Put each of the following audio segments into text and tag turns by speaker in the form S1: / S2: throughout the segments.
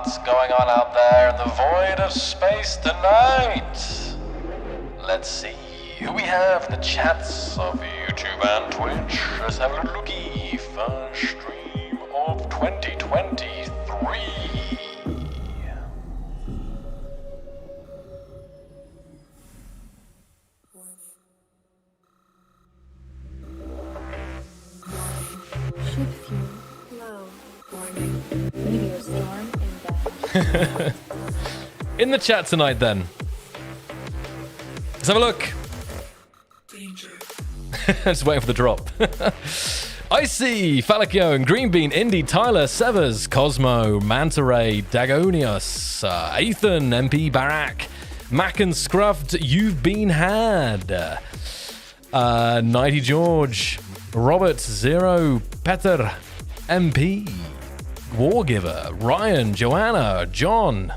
S1: what's going on out there in the void of space tonight. Let's see who we have in the chats of YouTube and Twitch. Let's have a little looky. First stream of 2023.
S2: Ship fuel low. Warning. Meteor storm inbound.
S3: In the chat tonight, then. Let's have a look.
S2: Danger.
S3: Just waiting for the drop. Icy, Falakio, and Greenbean, Indy, Tyler, Severs, Cosmo, Manta Ray, Dagonius, Ethan, MP, Barak, Mac and Scruffed, You've Been Had, Nighty George, Robert, Zero, Peter, MP, Wargiver, Ryan, Joanna, John,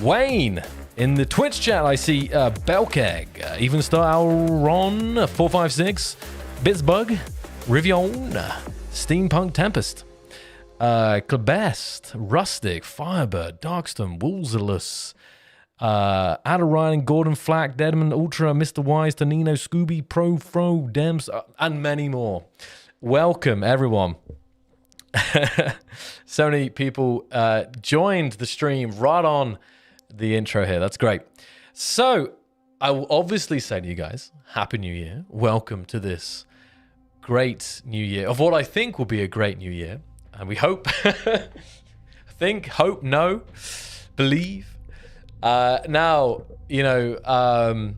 S3: Wayne. In the Twitch chat, I see Belkeg, Evenstar, Ron, 456, Bitzbug, Rivion, Steampunk Tempest, Klebest, Rustic, Firebird, Darkstorm, Woolzalus, Ryan, Gordon Flack, Deadman, Ultra, Mr. Wise, Tonino, Scooby, Pro, Fro, Dems, and many more. Welcome, everyone. So many people joined the stream right on the intro here. That's great. So I will obviously say to you guys, Happy New Year. Welcome to this great new year of what I think will be a great new year. And we hope, think, hope, know, believe. Now, you know,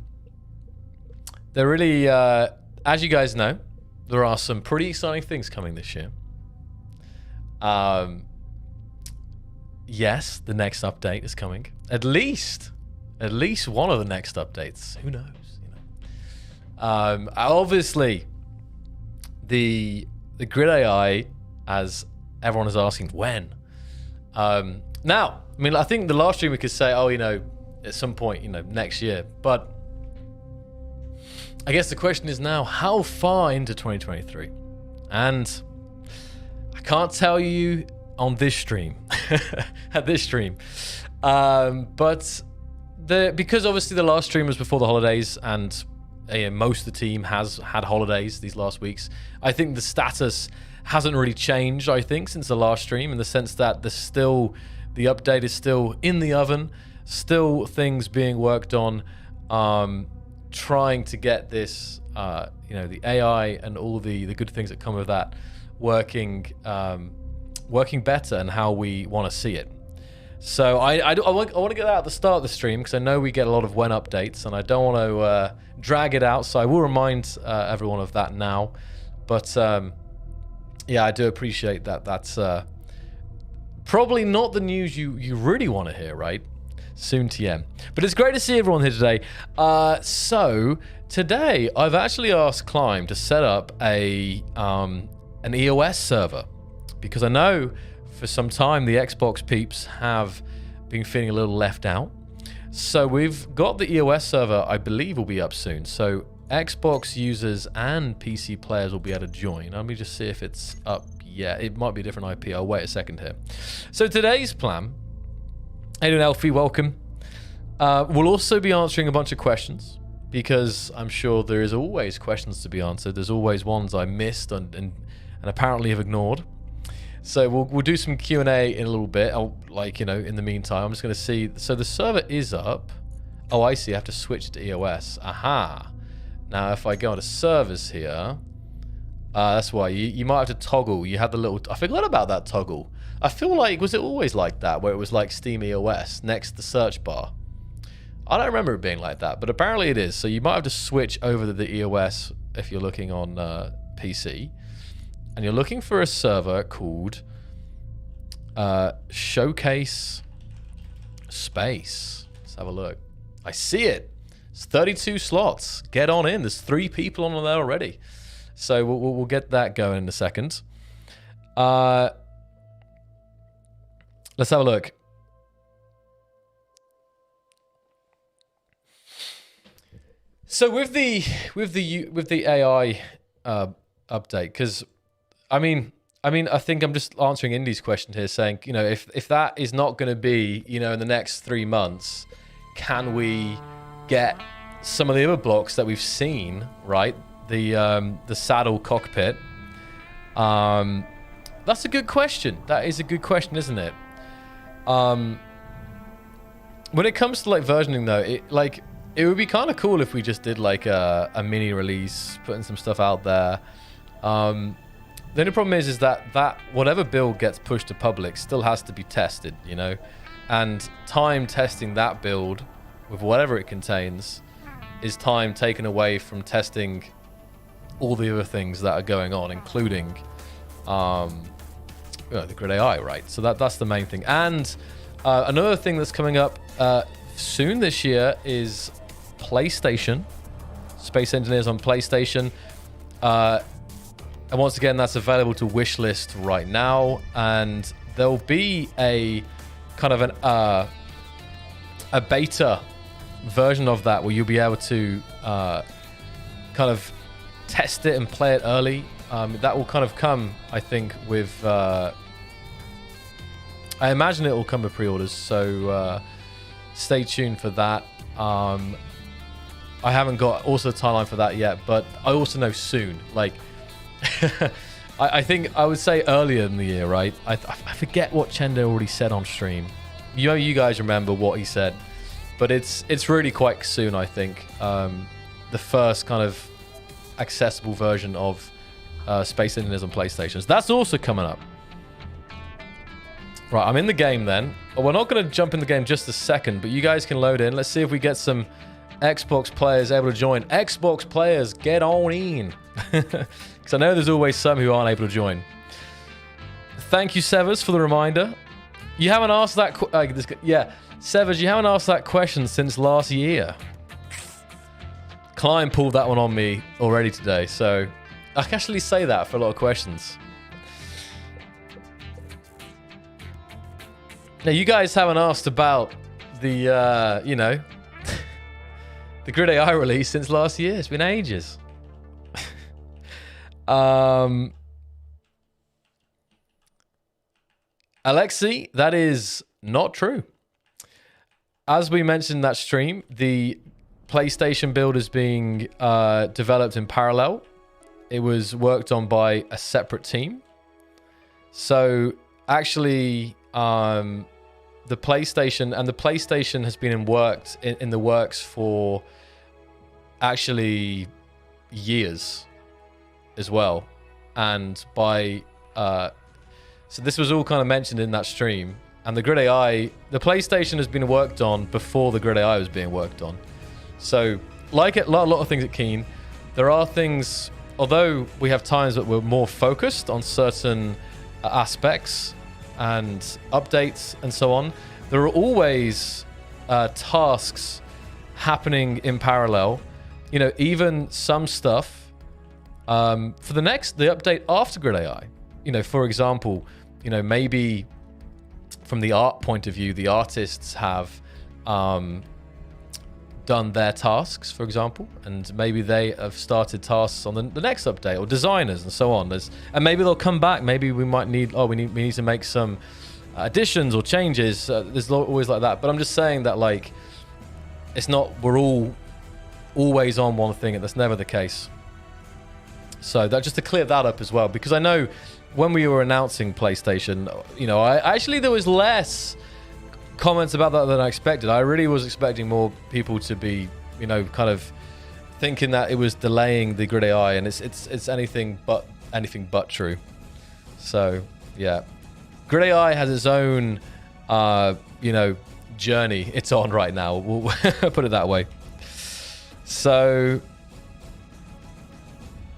S3: there really, as you guys know, there are some pretty exciting things coming this year. Yes, the next update is coming. At least one of the next updates. Who knows? You know. Obviously, the grid AI, as everyone is asking, when? Now, I mean, I think the last stream we could say, oh, you know, at some point, you know, next year. But I guess the question is now, how far into 2023? And I can't tell you on this stream, at this stream. But because obviously the last stream was before the holidays and most of the team has had holidays these last weeks, I think the status hasn't really changed, I think, since the last stream, in the sense that the update is still in the oven, still things being worked on, trying to get this, you know, the AI and all the good things that come with that working better and how we want to see it. So I want to get that at the start of the stream because I know we get a lot of when updates and I don't want to drag it out. So I will remind everyone of that now. But yeah, I do appreciate that. That's probably not the news you really want to hear, right? Soon TM. But it's great to see everyone here today. So today I've actually asked Climb to set up an EOS server. Because I know for some time the Xbox peeps have been feeling a little left out. So we've got the EOS server, I believe will be up soon. So Xbox users and PC players will be able to join. Let me just see if it's up yet. It might be a different IP. I'll wait a second here. So today's plan, hey Elfie, welcome. We'll also be answering a bunch of questions because I'm sure there is always questions to be answered. There's always ones I missed and apparently have ignored. So we'll do some Q&A in a little bit. Like, you know, in the meantime, I'm just going to see. So the server is up. Oh, I see. I have to switch to EOS. Aha. Now, if I go into servers here, that's why you might have to toggle. You had the little. I forgot about that toggle. I feel like, was it always like that, where it was like Steam EOS next to the search bar? I don't remember it being like that, but apparently it is. So you might have to switch over to the EOS if you're looking on PC. And you're looking for a server called Showcase Space. Let's have a look. I see it. It's 32 slots. Get on in. There's 3 people on there already. So we'll get that going in a second. Let's have a look. So with the AI update, because I mean, I mean, I think I'm just answering Indy's question here, saying, you know, if that is not going to be, you know, in the next 3 months, can we get some of the other blocks that we've seen, right? The saddle cockpit. That's a good question. That is a good question, isn't it? When it comes to like versioning, though, it would be kind of cool if we just did like a mini release, putting some stuff out there. The only problem is that whatever build gets pushed to public still has to be tested, you know, and time testing that build with whatever it contains is time taken away from testing all the other things that are going on, including the grid AI, right? So that's the main thing. And another thing that's coming up soon this year is PlayStation. Space Engineers on PlayStation. And once again, that's available to wishlist right now. And there'll be a kind of a beta version of that where you'll be able to kind of test it and play it early. That will kind of come, I think, with... I imagine it will come with pre-orders, so stay tuned for that. I haven't got also the timeline for that yet, but I also know soon. Like, I think I would say earlier in the year, right? I forget what Chendo already said on stream. You guys remember what he said, but it's really quite soon, I think. The first kind of accessible version of Space Engineers on PlayStation. So that's also coming up. Right, I'm in the game then. Well, we're not going to jump in the game just a second, but you guys can load in. Let's see if we get some Xbox players able to join. Xbox players, get on in. Because I know there's always some who aren't able to join. Thank you, Severs, for the reminder. You haven't asked that... yeah, Severs, you haven't asked that question since last year. Klein pulled that one on me already today, so I can actually say that for a lot of questions. Now, you guys haven't asked about the, you know, the Grid AI release since last year. It's been ages. Alexi, that is not true. As we mentioned in that stream, the PlayStation build is being developed in parallel. It was worked on by a separate team. So actually, the PlayStation has been in the works for actually years as well. And by so this was all kind of mentioned in that stream. And the Grid AI, the PlayStation has been worked on before the Grid AI was being worked on. So, like a lot of things at Keen, there are things, although we have times that we're more focused on certain aspects and updates and so on, there are always tasks happening in parallel. You know, even some stuff for the update after Grid AI. You know, for example, you know, maybe from the art point of view, the artists have done their tasks, for example, and maybe they have started tasks on the next update, or designers and so on. And maybe they'll come back. Maybe we might need, we need to make some additions or changes. There's always like that. But I'm just saying that, like, it's not, we're all always on one thing, and that's never the case. So that, just to clear that up as well, because I know when we were announcing PlayStation, you know, there was less comments about that than I expected. I really was expecting more people to be, you know, kind of thinking that it was delaying the Grid AI, and it's anything but true. So yeah, Grid AI has its own, you know, journey it's on right now. We'll put it that way. So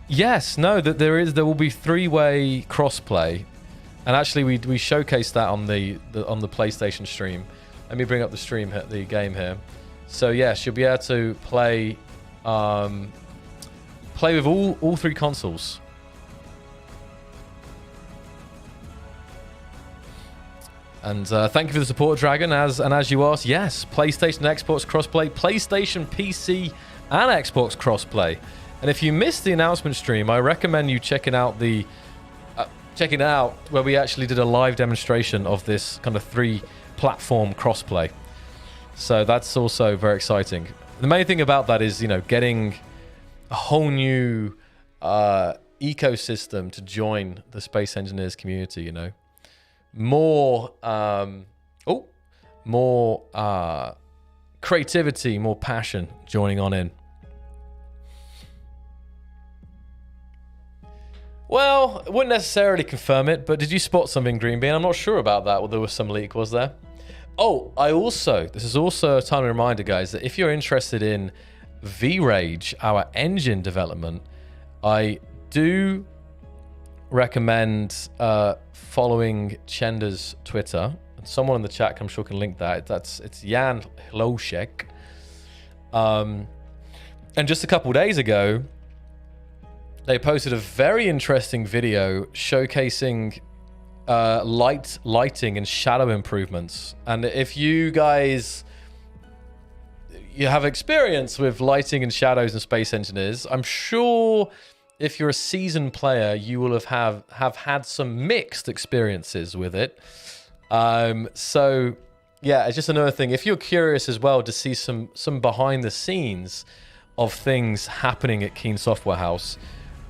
S3: yes, no, that there will be 3-way crossplay, and actually we showcased that on the PlayStation stream. Let me bring up the game here. So yes, you'll be able to play with all 3 consoles. And thank you for the support, Dragon. As you asked, yes, PlayStation, Xbox crossplay, PlayStation, PC, and Xbox crossplay. And if you missed the announcement stream, I recommend you checking out the checking it out, where we actually did a live demonstration of this kind of 3-platform crossplay. So that's also very exciting. The main thing about that is, getting a whole new ecosystem to join the Space Engineers community, More, more creativity, more passion joining on in. Well, I wouldn't necessarily confirm it, but did you spot something, Green Bean? I'm not sure about that. Well, there was some leak, was there? Oh, this is also a timely reminder, guys, that if you're interested in V-Rage, our engine development, I do recommend following Chenda's Twitter. And someone in the chat, I'm sure, can link that. It's Jan Hloshek. And just a couple days ago, they posted a very interesting video showcasing lighting and shadow improvements. And if you guys have experience with lighting and shadows and Space Engineers, I'm sure if you're a seasoned player, you will have had some mixed experiences with it. So yeah, it's just another thing. If you're curious as well to see some behind the scenes of things happening at Keen Software House,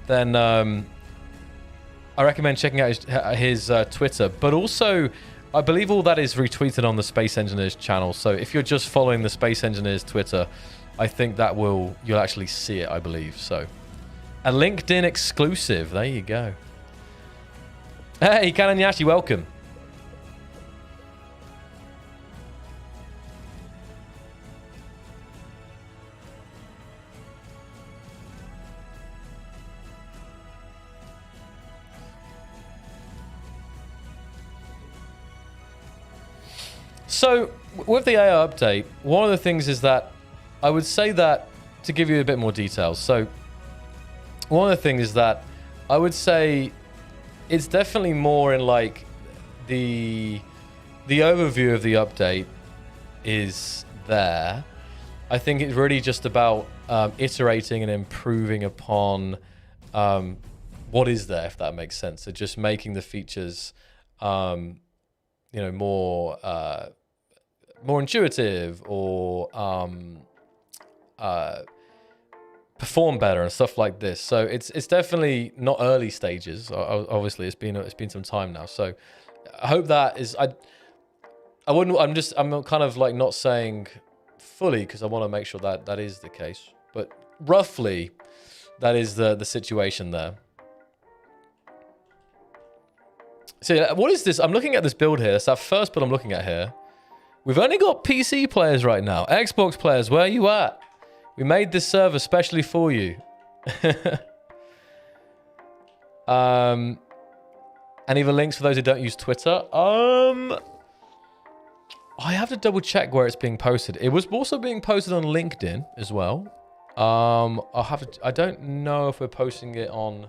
S3: then I recommend checking out his Twitter. But also, I believe all that is retweeted on the Space Engineers channel. So if you're just following the Space Engineers Twitter, I think that you'll actually see it, I believe. So a LinkedIn exclusive. There you go. Hey, Kananyashi, welcome. So, with the AI update, one of the things is that I would say that, to give you a bit more details, so one of the things is that I would say it's definitely more in like the overview of the update is there. I think it's really just about iterating and improving upon what is there, if that makes sense. So just making the features, more intuitive or perform better and stuff like this. So it's definitely not early stages. Obviously, it's been some time now. So I hope that is. I'm kind of like not saying fully because I want to make sure that that is the case. But roughly, that is the situation there. So what is this? I'm looking at this build here. That's our first build I'm looking at here. We've only got PC players right now. Xbox players, where are you at? We made this server specially for you. Any other links for those who don't use Twitter? I have to double check where it's being posted. It was also being posted on LinkedIn as well. I don't know if we're posting it on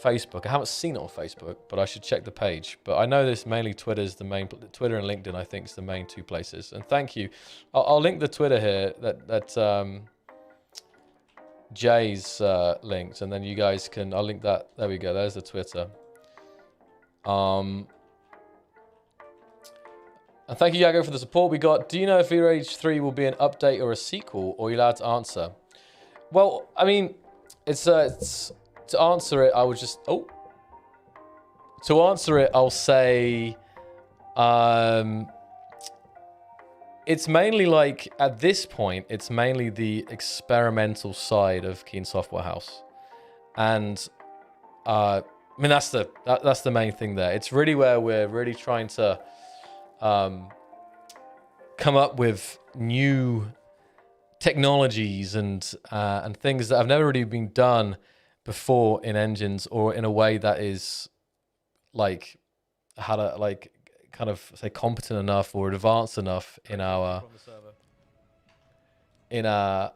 S3: Facebook. I haven't seen it on Facebook, but I should check the page. But I know this mainly Twitter and LinkedIn, I think, is the main two places. And thank you. I'll link the Twitter here that Jay's linked, and then you guys can. I'll link that. There we go. There's the Twitter. And thank you, Yago, for the support we got. Do you know if V-Rage 3 will be an update or a sequel, or are you allowed to answer? Well, I mean, it's to answer it, I would just... Oh. To answer it, I'll say... it's mainly like, at this point, it's mainly the experimental side of Keen Software House. And, I mean, that's the main thing there. It's really where we're really trying to come up with new technologies and things that have never really been done before in engines, or in a way that is like how to like kind of say competent enough or advanced enough in our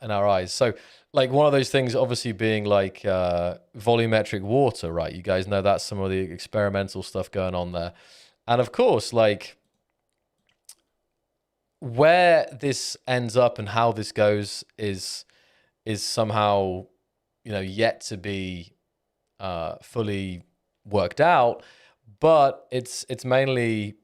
S3: eyes. So like one of those things obviously being like volumetric water, right? You guys know that's some of the experimental stuff going on there. And of course, like where this ends up and how this goes is somehow, you know, yet to be fully worked out, but it's mainly.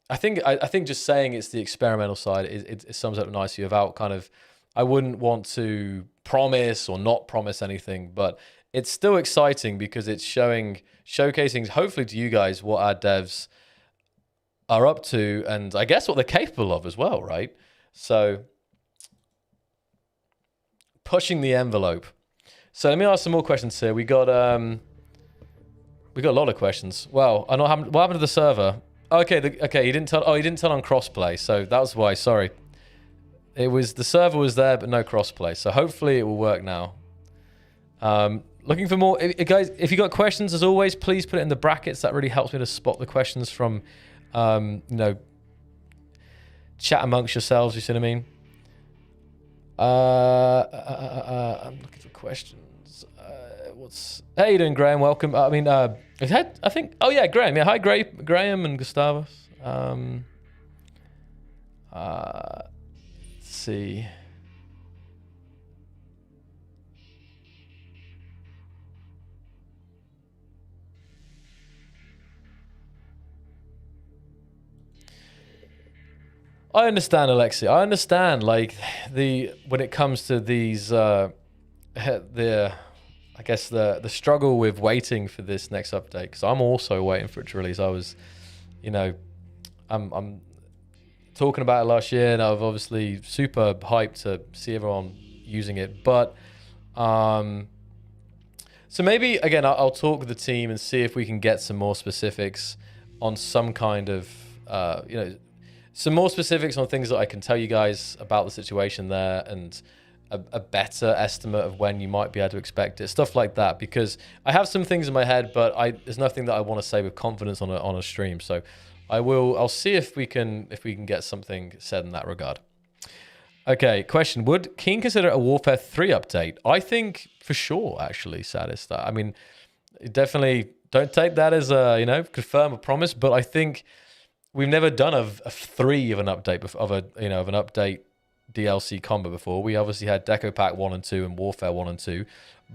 S3: I think just saying it's the experimental side it sums up nicely without kind of. I wouldn't want to promise or not promise anything, but it's still exciting because it's showcasing hopefully to you guys what our devs are up to, and I guess what they're capable of as well, right? So pushing the envelope. So let me ask some more questions here. We got a lot of questions. Well, I know what happened to the server. Okay, he didn't tell. Oh, he didn't tell on crossplay, so that was why. Sorry, the server was there, but no crossplay. So hopefully it will work now. Looking for more, guys. If you got questions, as always, please put it in the brackets. That really helps me to spot the questions from, chat amongst yourselves. You see what I mean? I'm looking for questions. How you doing, Graham? Welcome. I think. Oh yeah, Graham. Yeah, hi, Graham and Gustavus. Let's see. I understand, Alexi. I understand, like when it comes to these, I guess the struggle with waiting for this next update, because I'm also waiting for it to release. I was, I'm talking about it last year, and I was obviously super hyped to see everyone using it. But so maybe again, I'll talk with the team and see if we can get some more specifics on some kind of, some more specifics on things that I can tell you guys about the situation there, and a better estimate of when you might be able to expect it, stuff like that. Because I have some things in my head, but there's nothing that I want to say with confidence on a stream. So I'll see if we can get something said in that regard. Okay, question: would Keen consider a Warfare 3 update? I think for sure, actually, Saddest. I mean, definitely don't take that as a confirm a promise, but I think. We've never done a 3 of an update of an update DLC combo before. We obviously had Deco Pack 1 and 2 and Warfare 1 and 2,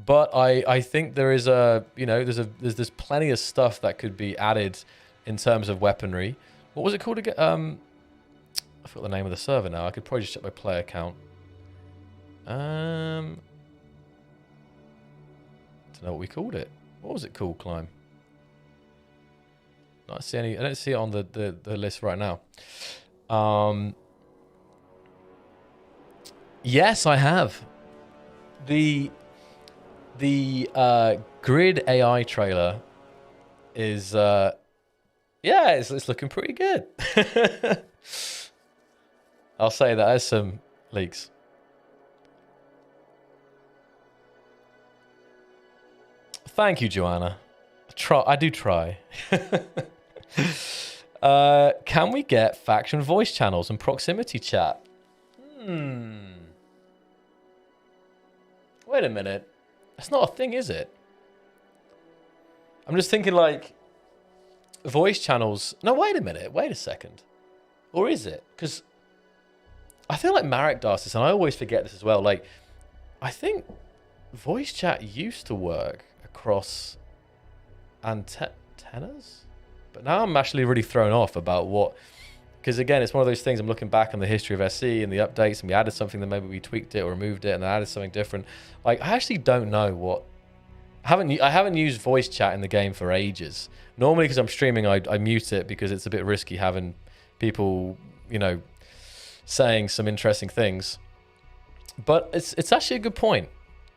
S3: but I think there is there's plenty of stuff that could be added in terms of weaponry. What was it called again? I forgot the name of the server now. I could probably just check my player count. Don't know what we called it. What was it called, Climb? I don't see it on the list right now. Yes, I have. The Grid AI trailer is it's looking pretty good. I'll say that as some leaks. Thank you, Joanna. I do try. Can we get faction voice channels and proximity chat? Wait a minute. That's not a thing, is it? I'm just thinking like voice channels. No, wait a minute. Wait a second. Or is it? Because I feel like Marek does this, and I always forget this as well. Like, I think voice chat used to work across antennas, but now I'm actually really thrown off about what, because again, it's one of those things. I'm looking back on the history of SE and the updates, and we added something, that maybe we tweaked it or removed it and added something different. Like, I actually don't know what. I haven't used voice chat in the game for ages. Normally, because I'm streaming, I mute it because it's a bit risky having people, saying some interesting things. But it's actually a good point.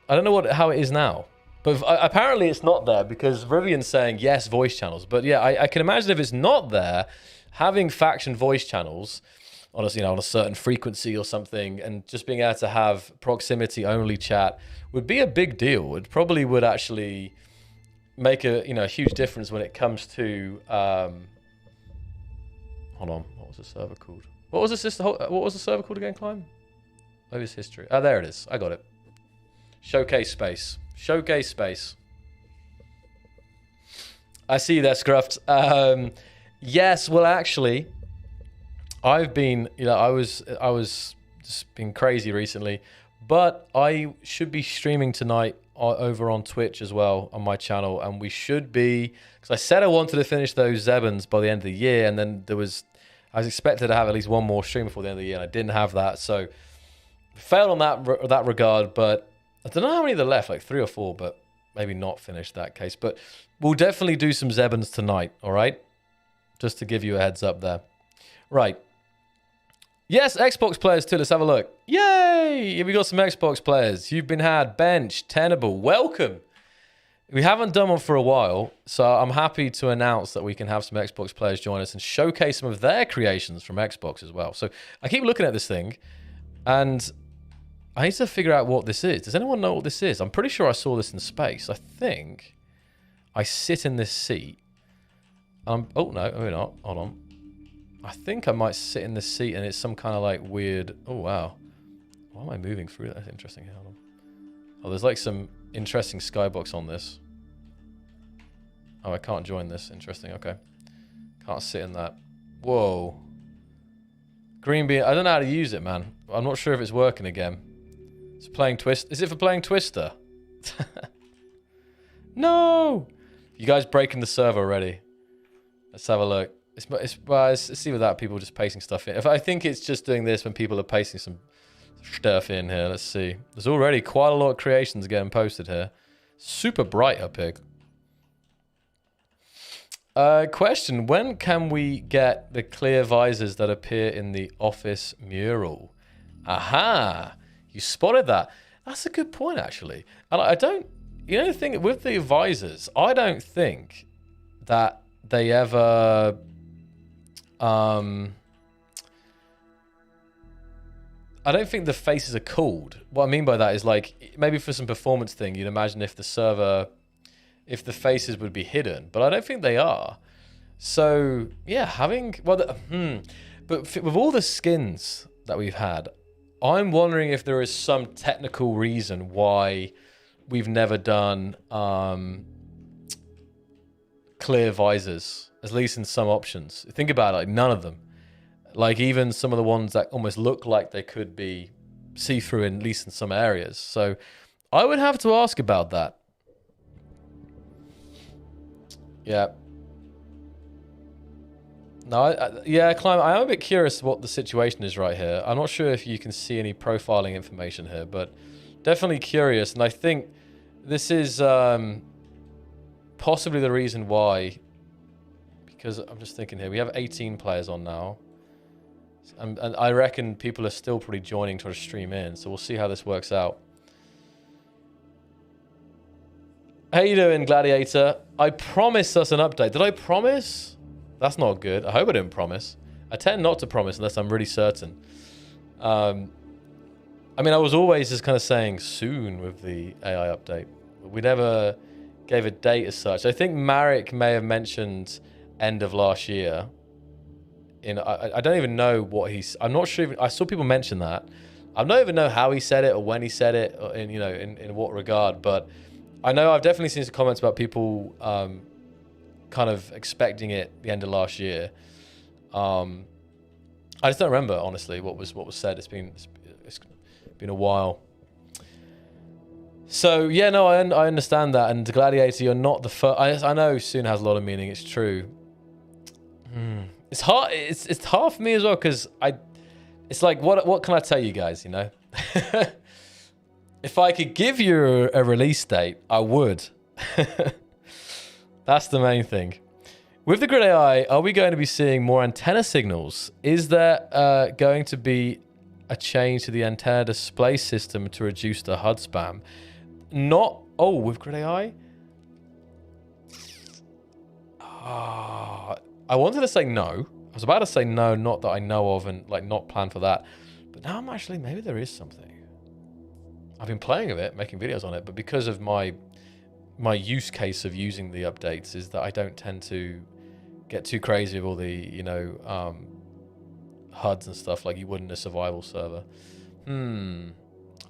S3: I don't know how it is now. But apparently it's not there, because Rivian's saying yes, voice channels. But yeah, I can imagine if it's not there, having faction voice channels on a certain frequency or something, and just being able to have proximity only chat would be a big deal. It probably would actually make a huge difference when it comes to. Hold on, what was the server called? What was the server called again, Climb? Maybe it's history. Oh, there it is. I got it. Showcase space. Showcase space. I see you there, Scruffed. Yes, well, actually, I've been, I was just been crazy recently, But I should be streaming tonight over on Twitch as well on my channel, and we should be, because I said I wanted to finish those Zebans by the end of the year, and then I was expected to have at least one more stream before the end of the year, and I didn't have that, so failed on that regard. But I don't know how many there are left, like 3 or 4, but maybe not finish that case. But we'll definitely do some Zebans tonight, all right? Just to give you a heads up there. Right. Yes, Xbox players too. Let's have a look. Yay! We got some Xbox players. You've been had. Bench, Tenable. Welcome. We haven't done one for a while, so I'm happy to announce that we can have some Xbox players join us and showcase some of their creations from Xbox as well. So I keep looking at this thing, and I need to figure out what this is. Does anyone know what this is? I'm pretty sure I saw this in space. I think I sit in this seat. Oh, no, maybe not. Hold on. I think I might sit in this seat and it's some kind of like weird... Oh, wow. Why am I moving through that? That's interesting. Hold on. Oh, there's like some interesting skybox on this. Oh, I can't join this. Interesting. Okay. Can't sit in that. Whoa. Green bean. I don't know how to use it, man. I'm not sure if it's working again. It's playing Twist. Is it for playing Twister? No! You guys breaking the server already. Let's have a look. It's either that people just pasting stuff in. If I think it's just doing this when people are pasting some stuff in here. Let's see. There's already quite a lot of creations getting posted here. Super bright up here. Question. When can we get the clear visors that appear in the office mural? Aha! You spotted that. That's a good point, actually. And I don't... You know the thing with the visors, I don't think that they ever... I don't think the faces are cooled. What I mean by that is like, maybe for some performance thing, you'd imagine if the server, if the faces would be hidden, but I don't think they are. So yeah, having, well, but with all the skins that we've had, I'm wondering if there is some technical reason why we've never done clear visors. At least in some options. Think about it, like none of them. Like even some of the ones that almost look like they could be see-through, at least in some areas. So I would have to ask about that. Yeah. No, yeah, Climb, I am a bit curious what the situation is right here. I'm not sure if you can see any profiling information here, but definitely curious. And I think this is possibly the reason why. Because I'm just thinking here, we have 18 players on now. And I reckon people are still probably joining to stream in. So we'll see how this works out. How you doing, Gladiator? I promised us an update. Did I promise? That's not good. I hope I didn't promise. I tend not to promise unless I'm really certain. I mean, I was always just kind of saying soon with the AI update. But we never gave a date as such. I think Marek may have mentioned... end of last year. I don't even know what he's... I'm not sure even... I saw people mention that. I don't even know how he said it or when he said it, or in what regard, but I know I've definitely seen some comments about people kind of expecting it the end of last year. I just don't remember, honestly, what was said. It's been a while. So, yeah, no, I understand that. And Gladiator, you're not the first... I know soon has a lot of meaning. It's true. It's hard. It's hard for me as well because it's like what can I tell you guys? You know, if I could give you a release date, I would. That's the main thing. With the Grid AI, are we going to be seeing more antenna signals? Is there going to be a change to the antenna display system to reduce the HUD spam? Not. Oh, with Grid AI. I wanted to say no. I was about to say no, not that I know of, and like not plan for that. But now I'm actually, maybe there is something. I've been playing with it, making videos on it, but because of my use case of using the updates is that I don't tend to get too crazy with all the, HUDs and stuff like you would in a survival server.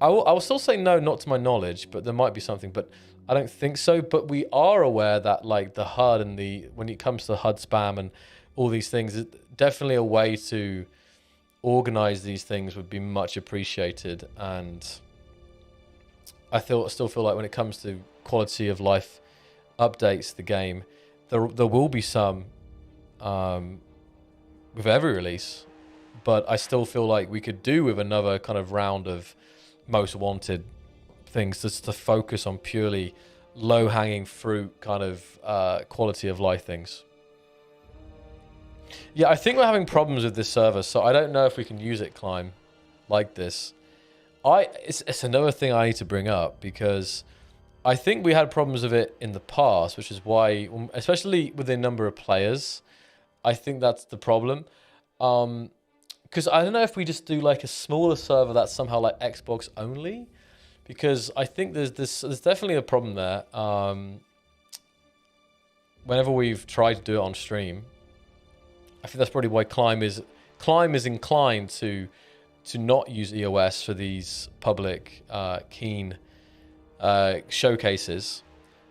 S3: I will still say no, not to my knowledge, but there might be something, but I don't think so. But we are aware that like the HUD and when it comes to HUD spam and all these things, definitely a way to organize these things would be much appreciated. And I still feel like when it comes to quality of life updates to the game, there will be some with every release, but I still feel like we could do with another kind of round of most wanted things, just to focus on purely low-hanging fruit kind of quality of life things. Yeah, I think we're having problems with this server, so I don't know if we can use it, Climb, like this. It's another thing I need to bring up, because I think we had problems with it in the past, which is why, especially with the number of players, I think that's the problem. Because I don't know if we just do like a smaller server that's somehow like Xbox only, because I think there's definitely a problem there. Whenever we've tried to do it on stream, I think that's probably why Climb is inclined to not use EOS for these public keen showcases.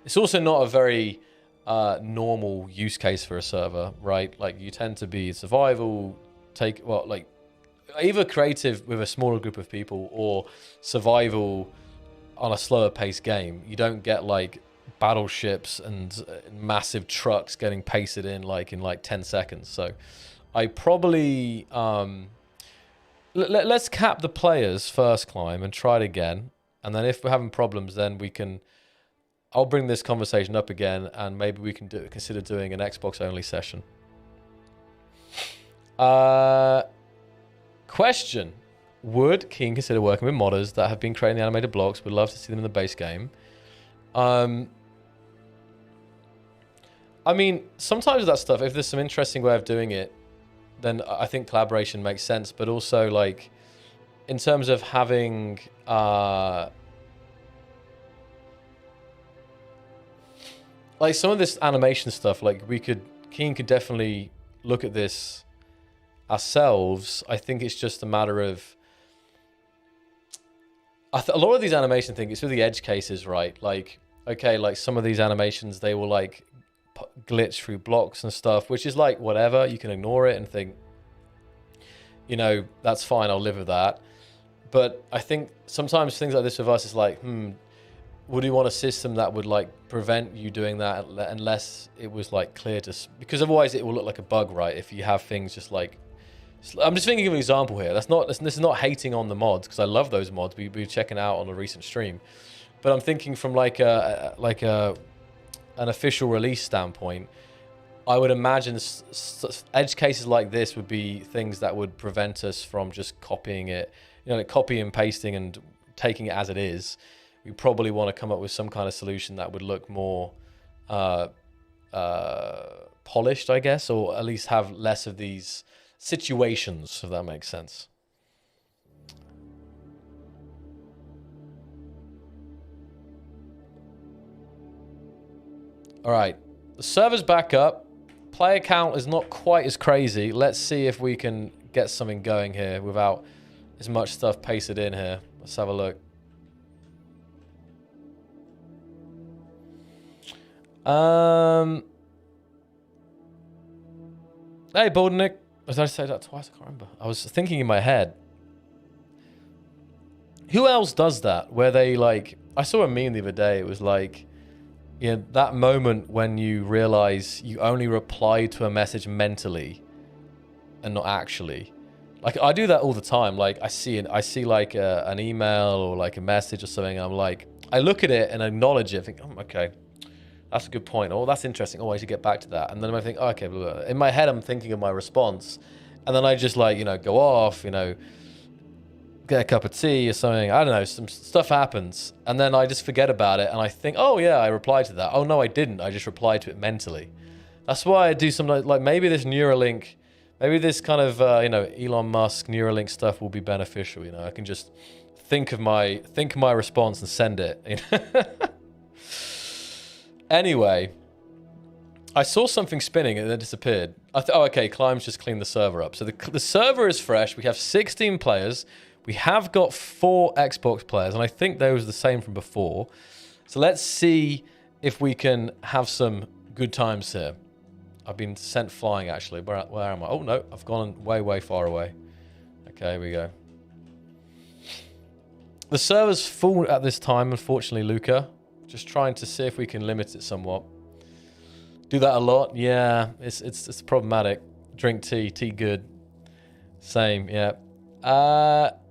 S3: It's also not a very normal use case for a server, right? Like, you tend to be survival, like either creative with a smaller group of people or survival on a slower paced game. You don't get like battleships and massive trucks getting pasted in like 10 seconds. So I probably let's cap the players first, Climb, and try it again. And then if we're having problems, then I'll bring this conversation up again, and maybe we can consider doing an Xbox only session. Question: would Keen consider working with modders that have been creating the animated blocks? Would love to see them in the base game. I mean, sometimes with that stuff, if there's some interesting way of doing it, then I think collaboration makes sense. But also, like, in terms of having like some of this animation stuff, like Keen could definitely look at this ourselves. I think it's just a matter of a lot of these animation things, it's with the edge cases, right? Like, okay, like some of these animations, they will like glitch through blocks and stuff, which is like whatever, you can ignore it and think, you know, that's fine, I'll live with that. But I think sometimes things like this with us is like, would you want a system that would like prevent you doing that unless it was like clear to, because otherwise it will look like a bug, right? If you have things just like, I'm just thinking of an example here. This is not hating on the mods, because I love those mods. We were checking out on a recent stream, but I'm thinking from like an official release standpoint. I would imagine edge cases like this would be things that would prevent us from just copying it, you know, like copy and pasting and taking it as it is. We probably want to come up with some kind of solution that would look more polished, I guess, or at least have less of these situations, if that makes sense. All right, the server's back up. Player count is not quite as crazy. Let's see if we can get something going here without as much stuff pasted in here. Let's have a look. Hey, Boldenik. Did I say that twice? I can't remember. I was thinking in my head. Who else does that? Where they like... I saw a meme the other day. It was like... You know, that moment when you realize you only reply to a message mentally and not actually. Like, I do that all the time. Like, I see like an email or like a message or something. And I'm like... I look at it and acknowledge it. I think, oh, okay. That's a good point. Oh, that's interesting. Oh, I should get back to that. And then I think, oh, okay, blah, blah. In my head, I'm thinking of my response. And then I just like, you know, go off, you know, get a cup of tea or something. I don't know, some stuff happens. And then I just forget about it. And I think, oh, yeah, I replied to that. Oh, no, I didn't. I just replied to it mentally. That's why I do something like maybe this Neuralink, maybe this kind of, you know, Elon Musk Neuralink stuff will be beneficial. You know, I can just think of my response and send it. You know? Anyway, I saw something spinning and it disappeared. Oh, okay, Climb's just cleaned the server up. So the server is fresh. We have 16 players. We have got 4 Xbox players, and I think those are the same from before. So let's see if we can have some good times here. I've been sent flying, actually. Where am I? Oh, no, I've gone way, way far away. Okay, here we go. The server's full at this time, unfortunately, Luca. Just trying to see if we can limit it somewhat. Do that a lot? Yeah, it's problematic. Drink tea, tea good. Same, yeah.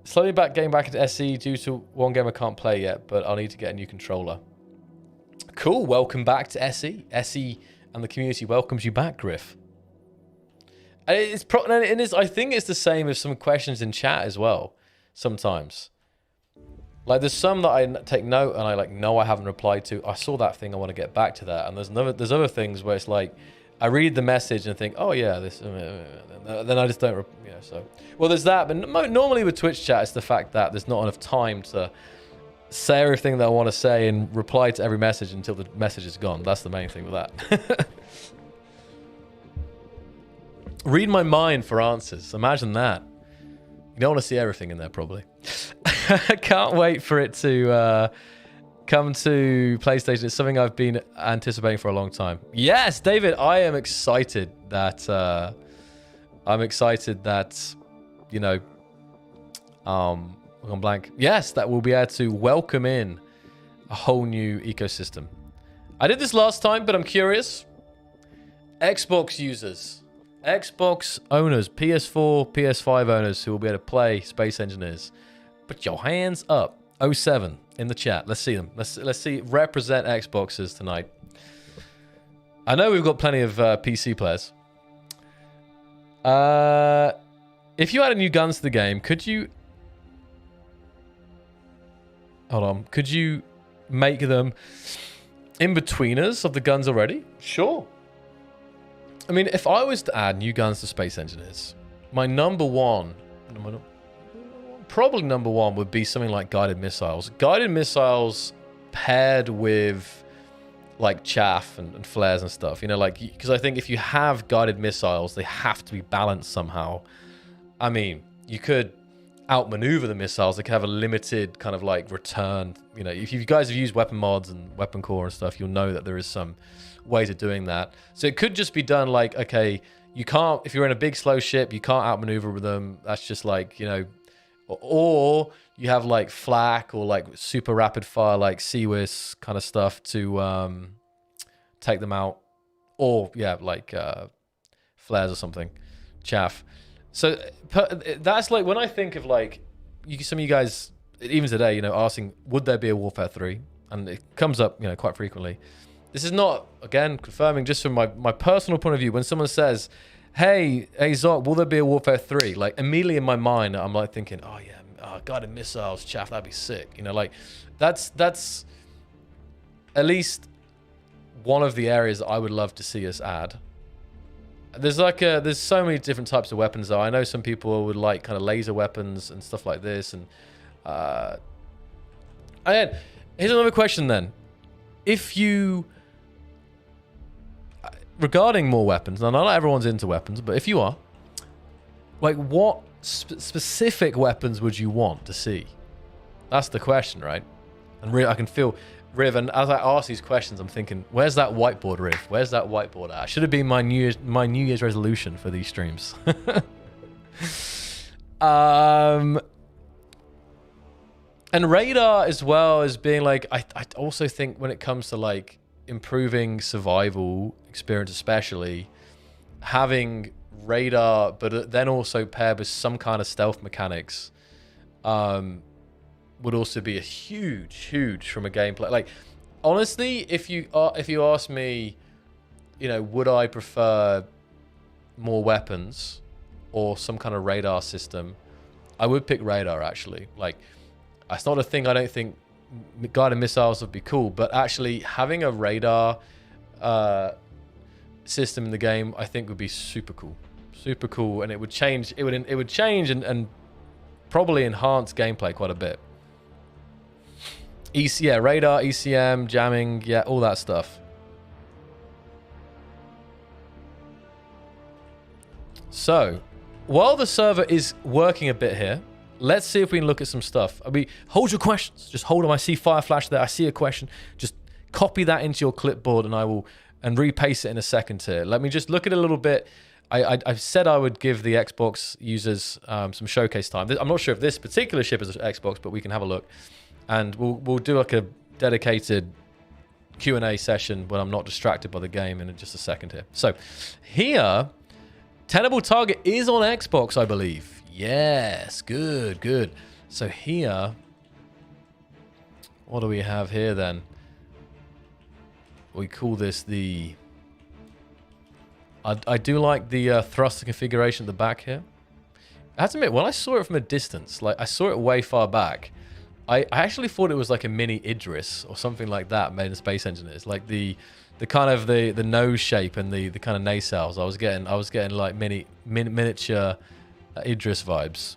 S3: Slowly getting back into SE due to one game I can't play yet, but I'll need to get a new controller. Cool, welcome back to SE. SE and the community welcomes you back, Griff. And I think it's the same with some questions in chat as well, sometimes. Like, there's some that I take note and I know I haven't replied to. I saw that thing, I want to get back to that. And there's other things where it's like, I read the message and think, oh yeah, this, then I just don't, so. Well, there's that, but normally with Twitch chat, it's the fact that there's not enough time to say everything that I want to say and reply to every message until the message is gone. That's the main thing with that. Read my mind for answers. Imagine that. You don't want to see everything in there, probably. I can't wait for it to come to PlayStation. It's something I've been anticipating for a long time. Yes, David, I am excited that you know, I'm blank. Yes, that we'll be able to welcome in a whole new ecosystem. I did this last time, but I'm curious. Xbox users, Xbox owners, PS4, PS5 owners who will be able to play Space Engineers, put your hands up. 07 in the chat. Let's see them. Let's see. Represent Xboxes tonight. I know we've got plenty of PC players. If you added new guns to the game, could you... Hold on. Could you make them in-betweeners of the guns already? Sure. I mean, if I was to add new guns to Space Engineers, my probably number one would be something like guided missiles. Guided missiles paired with like chaff and flares and stuff, you know, like, because I think if you have guided missiles, they have to be balanced somehow. I mean, you could outmaneuver the missiles. They could have a limited kind of like return. You know, if you guys have used weapon mods and weapon core and stuff, you'll know that there is some ways of doing that. So it could just be done like, okay, you can't, if you're in a big slow ship, you can't outmaneuver with them. That's just like, you know, or you have like flak or like super rapid fire like CWIS kind of stuff to take them out, or yeah, like flares or something, chaff. So that's like when I think of like some of you guys even today, you know, asking would there be a Warfare 3, and it comes up, you know, quite frequently. This is not, again, confirming, just from my personal point of view. When someone says, hey Zoc, will there be a Warfare 3? Like immediately in my mind, I'm like thinking, oh yeah, guided missiles, chaff, that'd be sick. You know, like that's at least one of the areas that I would love to see us add. There's like there's so many different types of weapons though. I know some people would like kind of laser weapons and stuff like this. And here's another question then. If you, regarding more weapons, now not everyone's into weapons, but if you are, like what specific weapons would you want to see? That's the question, right? And I can feel Riv, and as I ask these questions, I'm thinking, where's that whiteboard, Riv? Where's that whiteboard at? Should have been my New Year's resolution for these streams. And radar as well as being like, I also think when it comes to like improving survival experience, especially having radar, but then also paired with some kind of stealth mechanics, would also be a huge from a gameplay. Like honestly, if you ask me, you know, would I prefer more weapons or some kind of radar system, I would pick radar actually. Like that's not a thing. I don't think guided missiles would be cool, but actually having a radar system in the game, I think would be super cool, and it would change. It would change and probably enhance gameplay quite a bit. Yeah, radar, ECM, jamming, yeah, all that stuff. So, while the server is working a bit here, let's see if we can look at some stuff. I mean, hold your questions. Just hold them. I see fire flash there. I see a question. Just copy that into your clipboard, and I will repaste it in a second here. Let me just look at it a little bit. I've said I would give the Xbox users some showcase time. I'm not sure if this particular ship is an Xbox, but we can have a look, and we'll do like a dedicated Q&A session when I'm not distracted by the game in just a second here. So here, Tenable Target is on Xbox, I believe. Yes, good, good. So here, what do we have here then? We call this the... I do like the thruster configuration at the back here. I have to admit, when I saw it from a distance, like I saw it way far back, I actually thought it was like a mini Idris or something like that made in Space Engineers. Like the kind of the nose shape and the kind of nacelles. I was getting like miniature Idris vibes.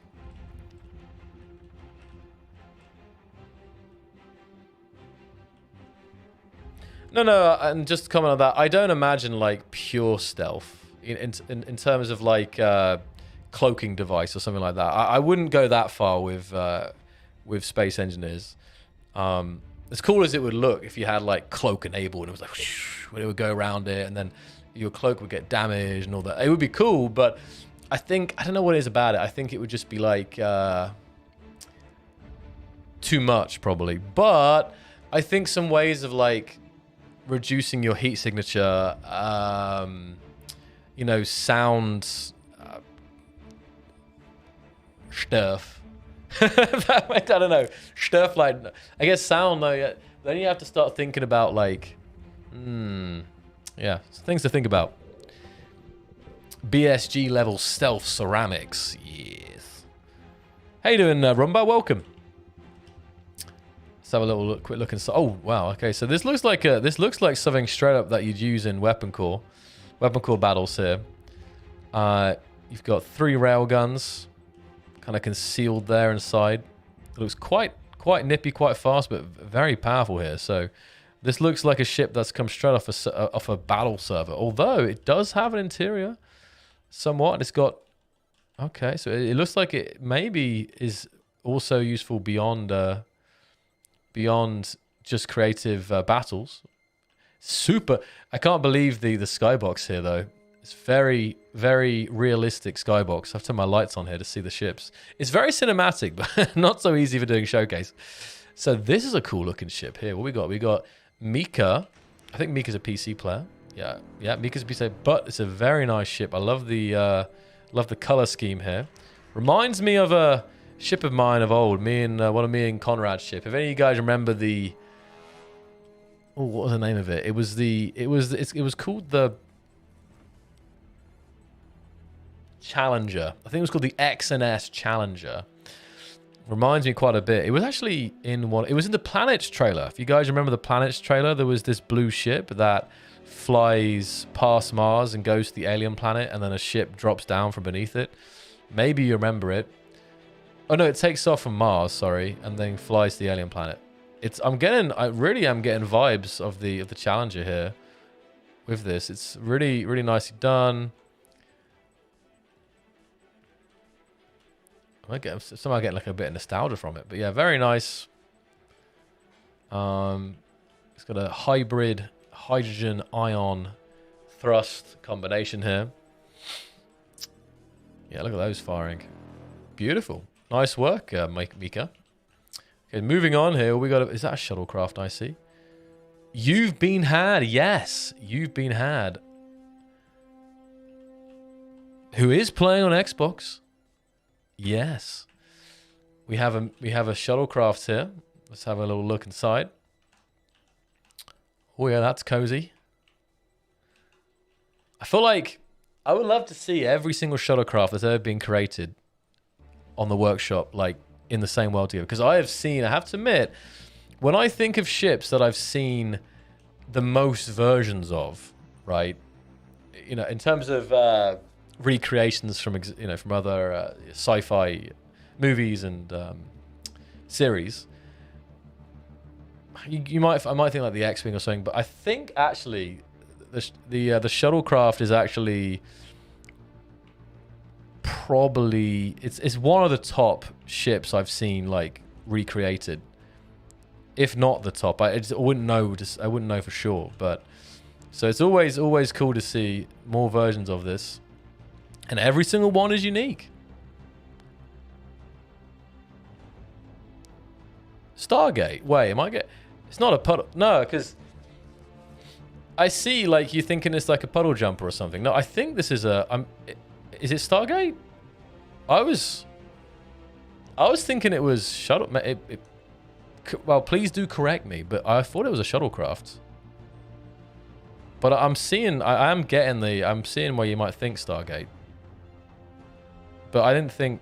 S3: No, and just to comment on that, I don't imagine like pure stealth in terms of like cloaking device or something like that. I wouldn't go that far with Space Engineers. As cool as it would look if you had like cloak enabled and it was like when it would go around it and then your cloak would get damaged and all that. It would be cool, but I don't know what it is about it. I think it would just be like too much probably. But I think some ways of like reducing your heat signature, you know, sound stuff. I don't know, stuff like, I guess sound though. Yeah, then you have to start thinking about like, yeah, things to think about. BSG level stealth ceramics, yes. How you doing, Rumba? Welcome. Let's have a little quick look inside. Oh wow, okay. So this looks like something straight up that you'd use in Weapon Core battles here. You've got 3 railguns, kind of concealed there inside. It looks quite nippy, quite fast, but very powerful here. So this looks like a ship that's come straight off a battle server. Although it does have an interior, somewhat, and it's got. Okay, so it looks like it maybe is also useful beyond just creative battles. Super. I can't believe the skybox here though. It's very, very realistic skybox. I've turned my lights on here to see the ships. It's very cinematic, but not so easy for doing showcase. So this is a cool looking ship here. What we got? We got Mika. I think Mika's a PC player. Yeah, Mika's a PC, but it's a very nice ship. I love the color scheme here. Reminds me of a ship of mine of old. One of me and Conrad's ship. If any of you guys remember the, oh, what was the name of it? It was called the Challenger. I think it was called the X&S Challenger. Reminds me quite a bit. It was actually in one. It was in the Planets trailer. If you guys remember the Planets trailer, there was this blue ship that flies past Mars and goes to the alien planet, and then a ship drops down from beneath it. Maybe you remember it. Oh no, it takes off from Mars, sorry, and then flies to the alien planet. I really am getting vibes of the Challenger here with this. It's really, really nicely done. Somehow getting like a bit of nostalgia from it, but yeah, very nice. It's got a hybrid hydrogen ion thrust combination here. Yeah, look at those firing. Beautiful. Nice work, Mika. Okay, moving on here. We got is that a shuttlecraft I see? You've been had. Yes, you've been had. Who is playing on Xbox? Yes. We have a shuttlecraft here. Let's have a little look inside. Oh yeah, that's cozy. I feel like I would love to see every single shuttlecraft that's ever been created on the workshop, like in the same world together. Because I have to admit, when I think of ships that I've seen the most versions of, right? You know, in terms of recreations from other sci-fi movies and series, I might think like the X-Wing or something, but I think actually the shuttlecraft is actually probably it's one of the top ships I've seen like recreated, if not the top. I wouldn't know for sure, but so it's always cool to see more versions of this. And every single one is unique. Stargate. Wait, am I get? It's not a puddle. No, because I see like you thinking it's like a puddle jumper or something. No, I think this is a. Is it Stargate? I was thinking it was shuttle. Well, please do correct me, but I thought it was a shuttlecraft. But I'm seeing. I'm seeing where you might think Stargate. But I didn't think.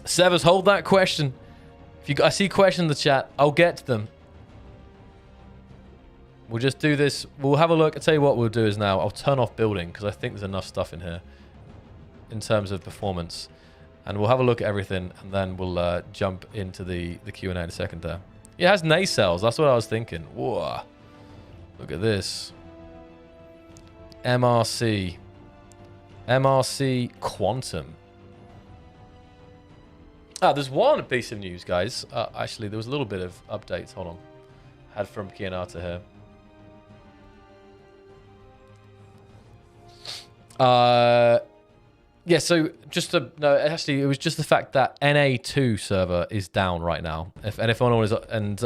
S3: Severs, hold that question. I see question in the chat, I'll get to them. We'll just do this. We'll have a look. I'll tell you what we'll do is now. I'll turn off building because I think there's enough stuff in here in terms of performance. And we'll have a look at everything and then we'll jump into the Q&A in a second there. Yeah, it has nacelles. That's what I was thinking. Whoa. Look at this. MRC Quantum. There's one piece of news, guys. Actually, there was a little bit of updates. Hold on. Had from Kianata here. Yeah, so just to... No, actually, it was just the fact that NA2 server is down right now. If anyone is... And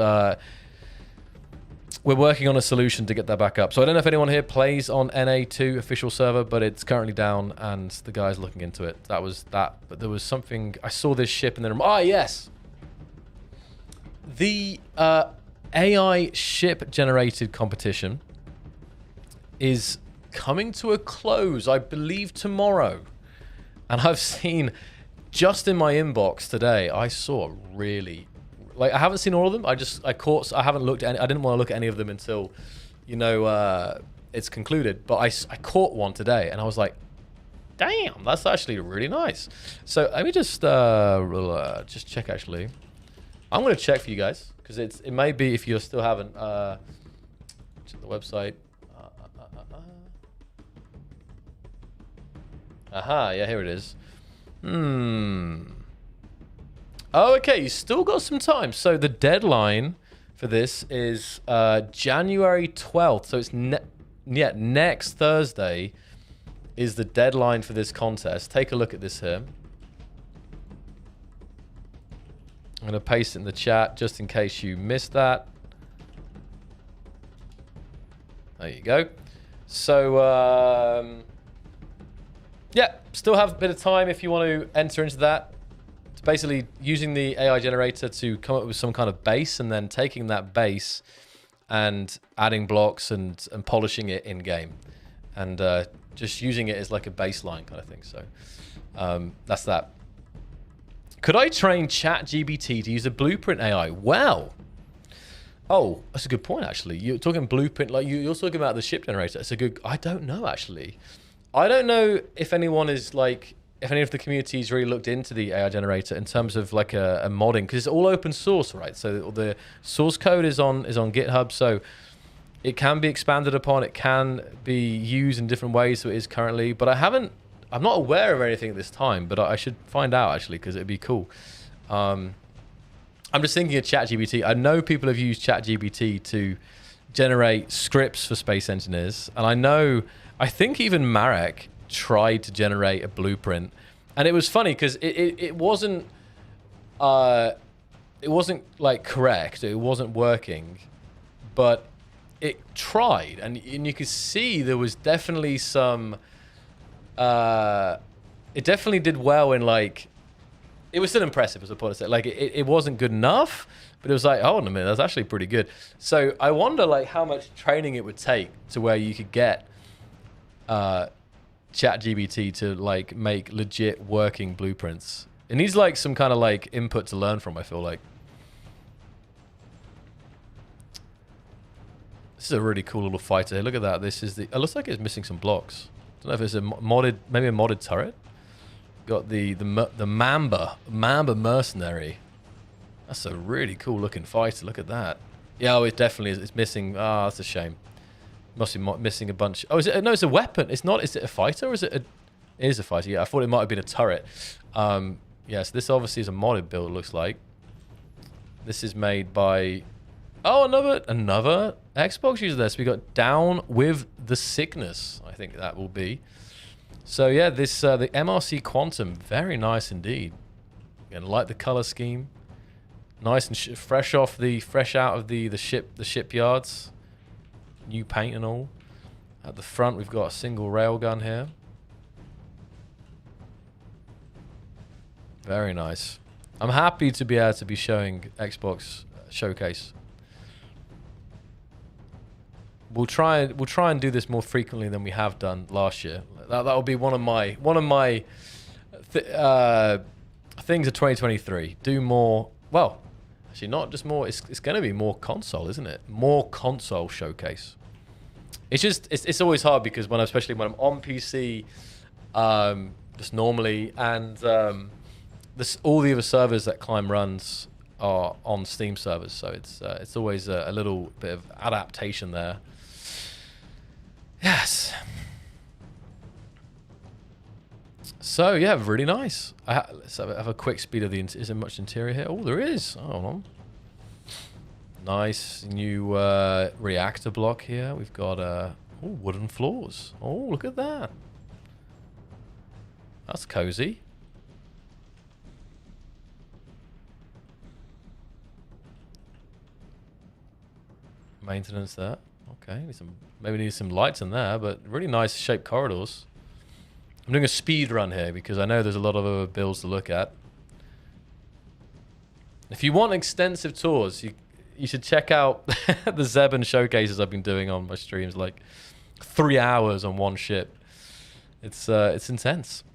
S3: we're working on a solution to get that back up. So I don't know if anyone here plays on NA2 official server, but it's currently down and the guy's looking into it. That was that. But there was something... I saw this ship and then... Ah, yes! The AI ship generated competition is coming to a close, I believe, tomorrow. And I've seen... Just in my inbox today, I saw really... Like, I haven't seen all of them. I haven't looked at any, I didn't want to look at any of them until, you know, it's concluded. But I caught one today and I was like, damn, that's actually really nice. So let me just check actually. I'm going to check for you guys because it may be if you still haven't check the website. Aha, yeah, here it is. Oh, okay, you still got some time. So the deadline for this is January 12th. So it's next Thursday is the deadline for this contest. Take a look at this here. I'm going to paste it in the chat just in case you missed that. There you go. So, yeah, still have a bit of time if you want to enter into that. Basically using the AI generator to come up with some kind of base and then taking that base and adding blocks and polishing it in game and just using it as like a baseline kind of thing. So that's that. Could I train ChatGPT to use a blueprint AI? Well, oh, that's a good point actually. You're talking blueprint, like you're talking about the ship generator. It's a good, I don't know actually. I don't know if anyone is like, if any of the communities really looked into the AI generator in terms of like a modding, because it's all open source, right? So the source code is on GitHub, so it can be expanded upon, it can be used in different ways, so it is currently. But I'm not aware of anything at this time, but I should find out actually, because it'd be cool. I'm just thinking of ChatGPT. I know people have used ChatGPT to generate scripts for space engineers, and I think even Marek tried to generate a blueprint, and it was funny because it wasn't like correct, it wasn't working, but it tried, and you could see there was definitely some it definitely did well in, like, it was still impressive as a point to say, like it wasn't good enough, but it was like, hold on a minute, that's actually pretty good. So I wonder like how much training it would take to where you could get ChatGPT to like make legit working blueprints. It needs like some kind of like input to learn from, I feel like. This is a really cool little fighter. Look at that. This is it looks like it's missing some blocks. I don't know if it's a modded, maybe a modded turret. Got the Mamba mercenary. That's a really cool looking fighter. Look at that. Yeah, oh, it definitely is. It's missing. Ah, that's a shame. Must be missing a bunch. Oh, is it? No, it's a weapon. It's not. Is it a fighter or is it a... It is a fighter. Yeah, I thought it might have been a turret. Yes, this obviously is a modded build, it looks like. This is made by... Oh, another Xbox uses this. We got Down with the Sickness. I think that will be. So yeah, this the MRC Quantum, very nice indeed. Again, like the color scheme, nice and fresh out of the shipyards, new paint and all. At the front, we've got a single railgun here. Very nice. I'm happy to be able to be showing Xbox Showcase. We'll try and do this more frequently than we have done last year. That will be one of my things of 2023. Do more. Well, actually, not just more. It's going to be more console, isn't it? More console showcase. It's always hard because especially when I'm on PC, just normally, and all the other servers that Climb runs are on Steam servers, so it's always a little bit of adaptation there. Yes. So yeah, really nice. Let's have a quick speed of the. Is there much interior here? Oh, there is. Hold on. Nice new reactor block here. We've got wooden floors. Oh, look at that. That's cozy. Maintenance there. Okay, maybe need some lights in there, but really nice shaped corridors. I'm doing a speed run here because I know there's a lot of other builds to look at. If you want extensive tours, you should check out the Zebin showcases I've been doing on my streams, like 3 hours on one ship. It's intense.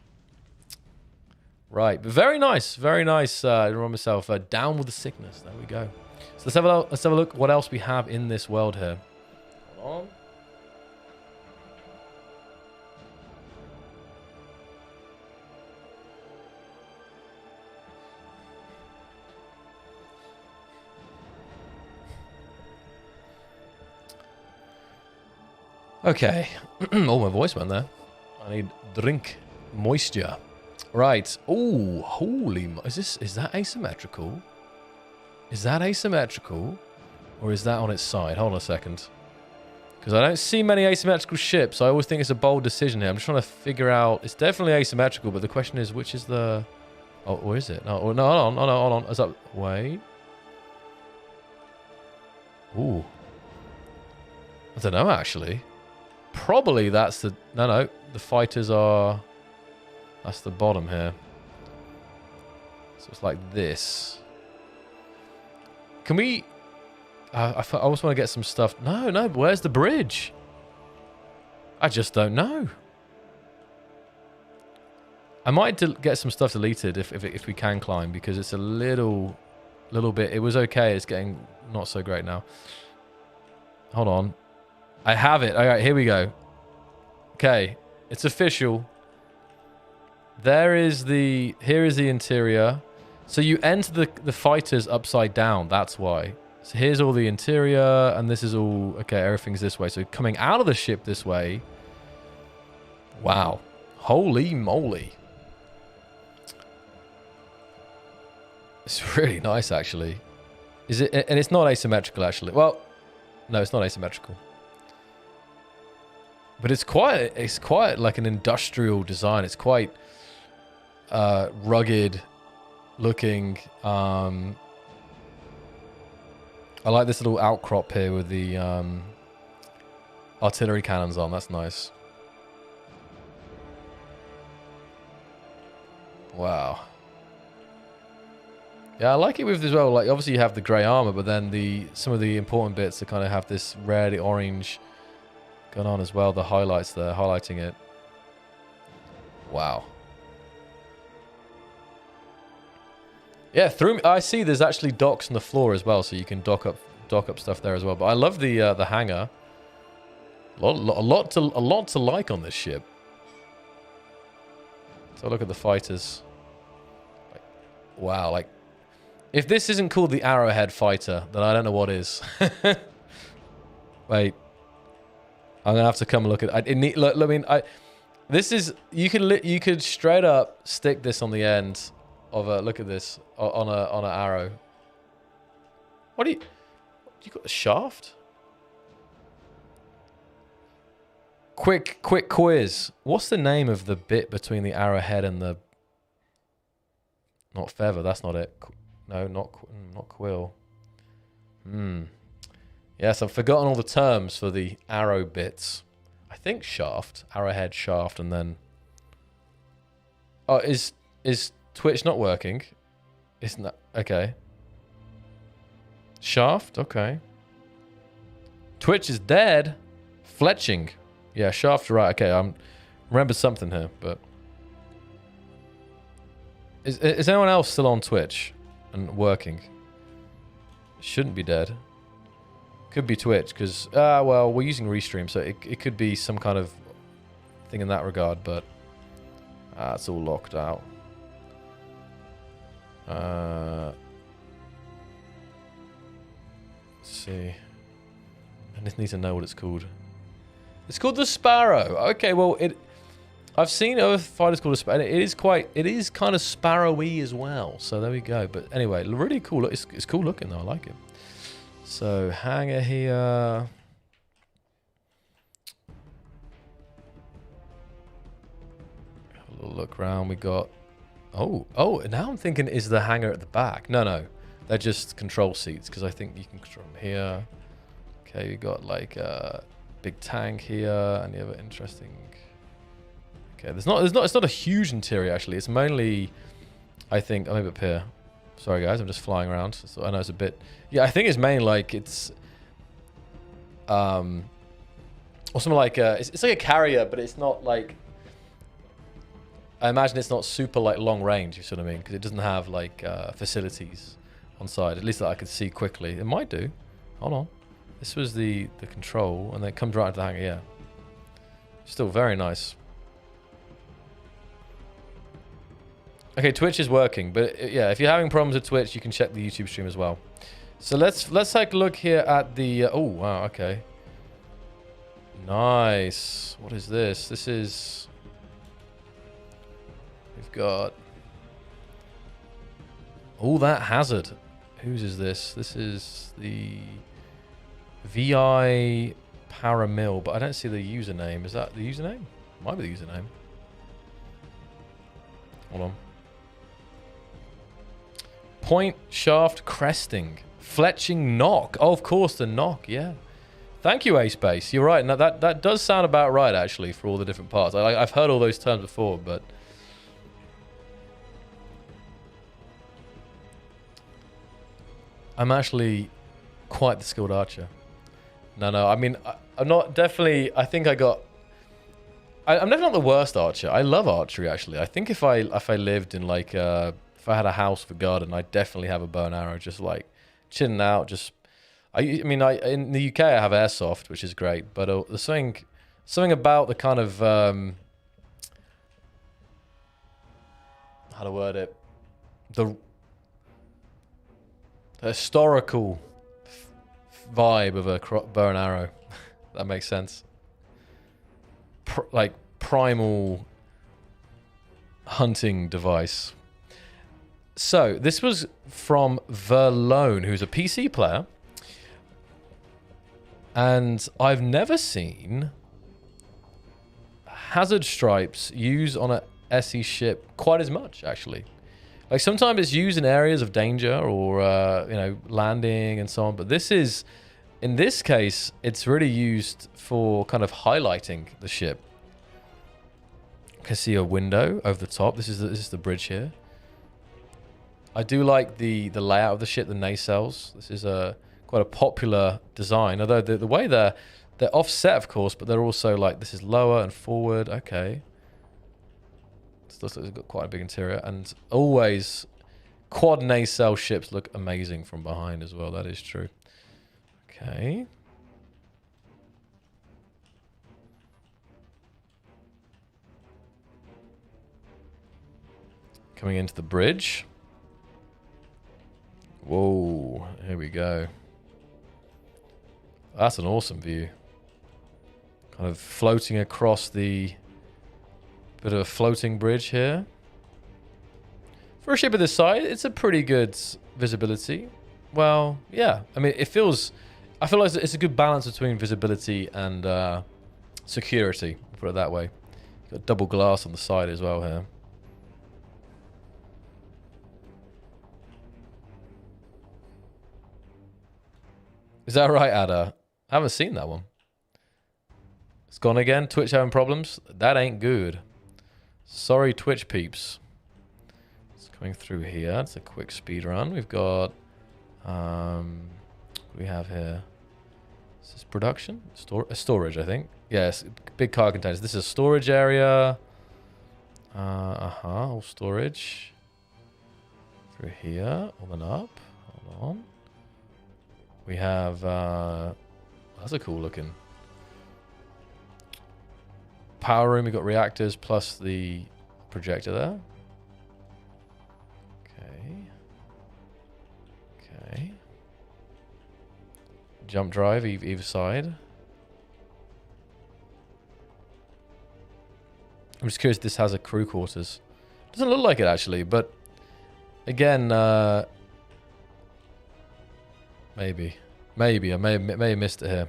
S3: Right, but very nice, very nice. I remember myself Down with the Sickness. There we go. So let's have a look what else we have in this world here. Hold on. Okay. Oh, my voice went there. I need drink moisture. Right. Oh, holy. Is that asymmetrical? Is that asymmetrical? Or is that on its side? Hold on a second. Because I don't see many asymmetrical ships. I always think it's a bold decision here. I'm just trying to figure out. It's definitely asymmetrical, but the question is, which is the. Oh, where is it? No, no, hold on. Is that. Wait. Ooh. I don't know, actually. Probably that's the... No. The fighters are... That's the bottom here. So it's like this. Can we... I almost want to get some stuff... No. Where's the bridge? I just don't know. I might get some stuff deleted if we can climb, because it's a little bit... It was okay. It's getting not so great now. Hold on. I have it. All right, here we go. Okay, it's official. Here is the interior. So you enter the fighters upside down. That's why. So here's all the interior, and this is all... Okay, everything's this way. So coming out of the ship this way. Wow. Holy moly. It's really nice, actually. Is it? And it's not asymmetrical, actually. Well, no, it's not asymmetrical. But it's quite like an industrial design. It's quite rugged looking. I like this little outcrop here with the artillery cannons on. That's nice. Wow. Yeah, I like it with as well. Like, obviously you have the grey armor, but then some of the important bits that kind of have this red, orange going on as well. The highlights there, highlighting it. Wow. Yeah, I see there's actually docks on the floor as well, so you can dock up stuff there as well. But I love the hangar. A lot to like on this ship. So look at the fighters. Wow, like, if this isn't called the Arrowhead fighter, then I don't know what is. Wait, I'm gonna have to come and look at it. Look, I mean, this is you could straight up stick this on the end of a look at this on an arrow. What do you got the shaft? Quick quiz. What's the name of the bit between the arrowhead and the... Not feather, that's not it. No, not quill. Yes, I've forgotten all the terms for the arrow bits. I think shaft, arrowhead, shaft, and then... Oh, is Twitch not working? Isn't that... Okay. Shaft, okay. Twitch is dead. Fletching. Yeah, shaft, right. Okay, I'm... Remember something here, but... Is anyone else still on Twitch and working? Shouldn't be dead. Could be Twitch, because... well, we're using Restream, so it could be some kind of thing in that regard, but... it's all locked out. Let's see. I just need to know what it's called. It's called the Sparrow. Okay, well, I've seen other fighters called a Sparrow. It is kind of sparrowy as well. So there we go. But anyway, really cool. It's cool looking though. I like it. So hanger here. Have a little look around. We got. Oh. Now I'm thinking, is the hanger at the back? No. They're just control seats because I think you can control them here. Okay, you got like a big tank here. Any other interesting? Okay, it's not a huge interior actually. It's mainly, I think, maybe up here. Sorry guys, I'm just flying around. So I know it's a bit. Yeah, I think it's mainly like it's, or something like it's like a carrier, but it's not like. I imagine it's not super like long range. You see what I mean? Because it doesn't have like facilities on side. At least that I could see quickly. It might do. Hold on. This was the control, and then it comes right into the hanger. Yeah. Still very nice. Okay, Twitch is working, but yeah, if you're having problems with Twitch, you can check the YouTube stream as well. So let's take a look here at the. Oh wow, okay. Nice. What is this? This is. We've got. Oh, that hazard. Whose is this? This is the VI Paramil, but I don't see the username. Is that the username? Might be the username. Hold on. Point, shaft, cresting, fletching, knock. Oh, of course, the knock. Yeah. Thank you, Ace Base. You're right. Now that does sound about right, actually, for all the different parts. I've heard all those terms before, but I'm actually quite the skilled archer. No. I mean, I'm not definitely. I think I got. I'm definitely not the worst archer. I love archery, actually. I think if I lived in like if I had a house with a garden, I'd definitely have a bow and arrow, just like chilling out. Just, I mean, in the UK I have airsoft, which is great, but there's something about the kind of how to word it, the historical vibe of a bow and arrow. That makes sense. Like primal hunting device. So this was from Verlone, who's a PC player, and I've never seen hazard stripes used on a SE ship quite as much, actually. Like sometimes it's used in areas of danger or landing and so on, but this is, in this case, it's really used for kind of highlighting the ship. You can see a window over the top. This is the bridge here. I do like the layout of the ship, the nacelles. This is quite a popular design. Although the way they're offset, of course, but they're also like, this is lower and forward. Okay. This looks like it's got quite a big interior. And always, quad nacelle ships look amazing from behind as well. That is true. Okay. Coming into the bridge. Whoa, here we go. That's an awesome view. Kind of floating across the bit of a floating bridge here. For a ship of this size, it's a pretty good visibility. Well, yeah. I mean, I feel like it's a good balance between visibility and security. Put it that way. Got double glass on the side as well here. Is that right, Ada? I haven't seen that one. It's gone again. Twitch having problems. That ain't good. Sorry, Twitch peeps. It's coming through here. It's a quick speed run. We've got... what do we have here? Is this production? Storage, I think. Yes, big car containers. This is a storage area. All storage. Through here. On and up. Hold on. We have... that's a cool looking... Power room. We've got reactors plus the projector there. Okay. Jump drive either side. I'm just curious if this has a crew quarters. Doesn't look like it actually, but again, maybe I may have missed it here.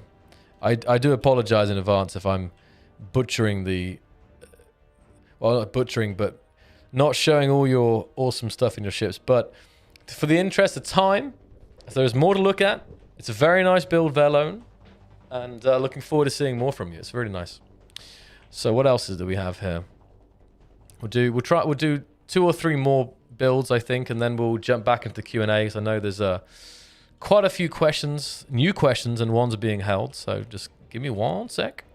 S3: I do apologize in advance if I'm butchering the... Well, not butchering, but not showing all your awesome stuff in your ships. But for the interest of time, if there's more to look at, it's a very nice build, Verlone. And looking forward to seeing more from you. It's really nice. So what else do we have here? We'll do 2 or 3 more builds, I think, and then we'll jump back into the Q&A, because I know there's quite a few questions, new questions, and ones are being held. So just give me 1 sec.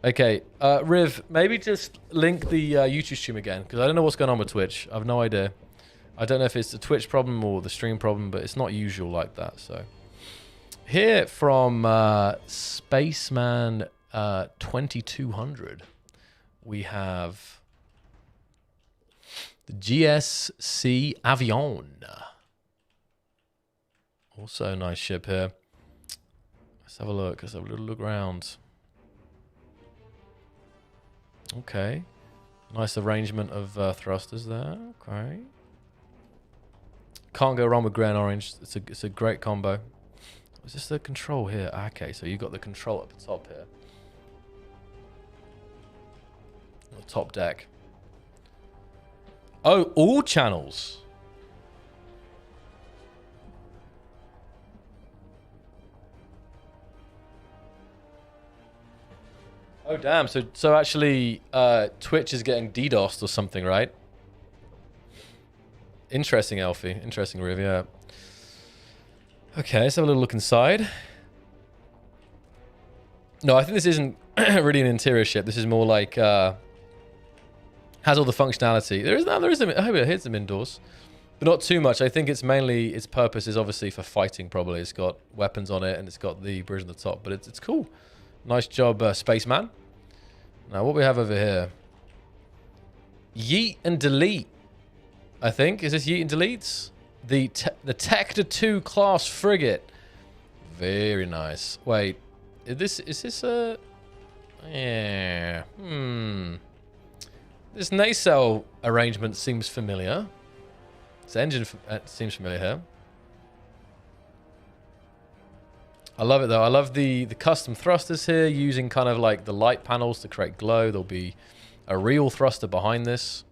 S3: Okay, Riv, maybe just link the YouTube stream again, because I don't know what's going on with Twitch. I have no idea. I don't know if it's the Twitch problem or the stream problem, but it's not usual like that. So here from Spaceman 2200, we have the GSC Avion. Also a nice ship here. Let's have a look. Let's have a little look around. Okay. Nice arrangement of thrusters there. Okay. Can't go wrong with grey and orange. It's a great combo. Is this the control here? Okay, so you got the control at the top here. The top deck. Oh, all channels. Oh damn! So actually, Twitch is getting DDoSed or something, right? Interesting, Elfie. Interesting, Riv. Yeah. Okay, let's have a little look inside. No, I think this isn't really an interior ship. This is more like has all the functionality. There is I hear some indoors, but not too much. I think it's mainly its purpose is obviously for fighting. Probably it's got weapons on it and it's got the bridge on the top. But it's cool. Nice job, Spaceman. Now, what we have over here? Yeet and delete. I think. Is this Yeet and deletes? The Tector 2 class frigate. Very nice. Wait. Is this a... Yeah. This nacelle arrangement seems familiar. This engine seems familiar here. I love it though. I love the custom thrusters here, using kind of like the light panels to create glow. There'll be a real thruster behind this.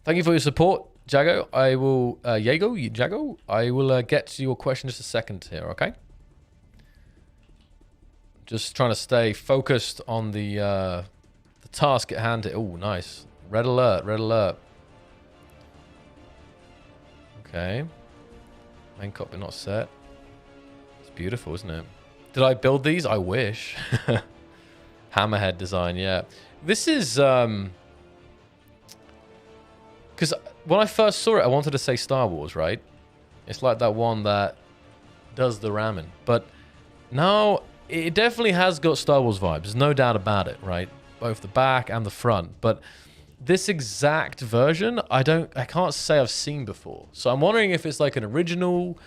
S3: Thank you for your support, Jago. I will, Jago. I will get to your question in just a second here, okay? Just trying to stay focused on the task at hand. Oh, nice. Red alert, red alert. Okay. Main cockpit not set. It's beautiful, isn't it? Did I build these? I wish. Hammerhead design, yeah. This is... Because when I first saw it, I wanted to say Star Wars, right? It's like that one that does the ramming. But now, it definitely has got Star Wars vibes. There's no doubt about it, right? Both the back and the front. But this exact version, I can't say I've seen before. So I'm wondering if it's like an original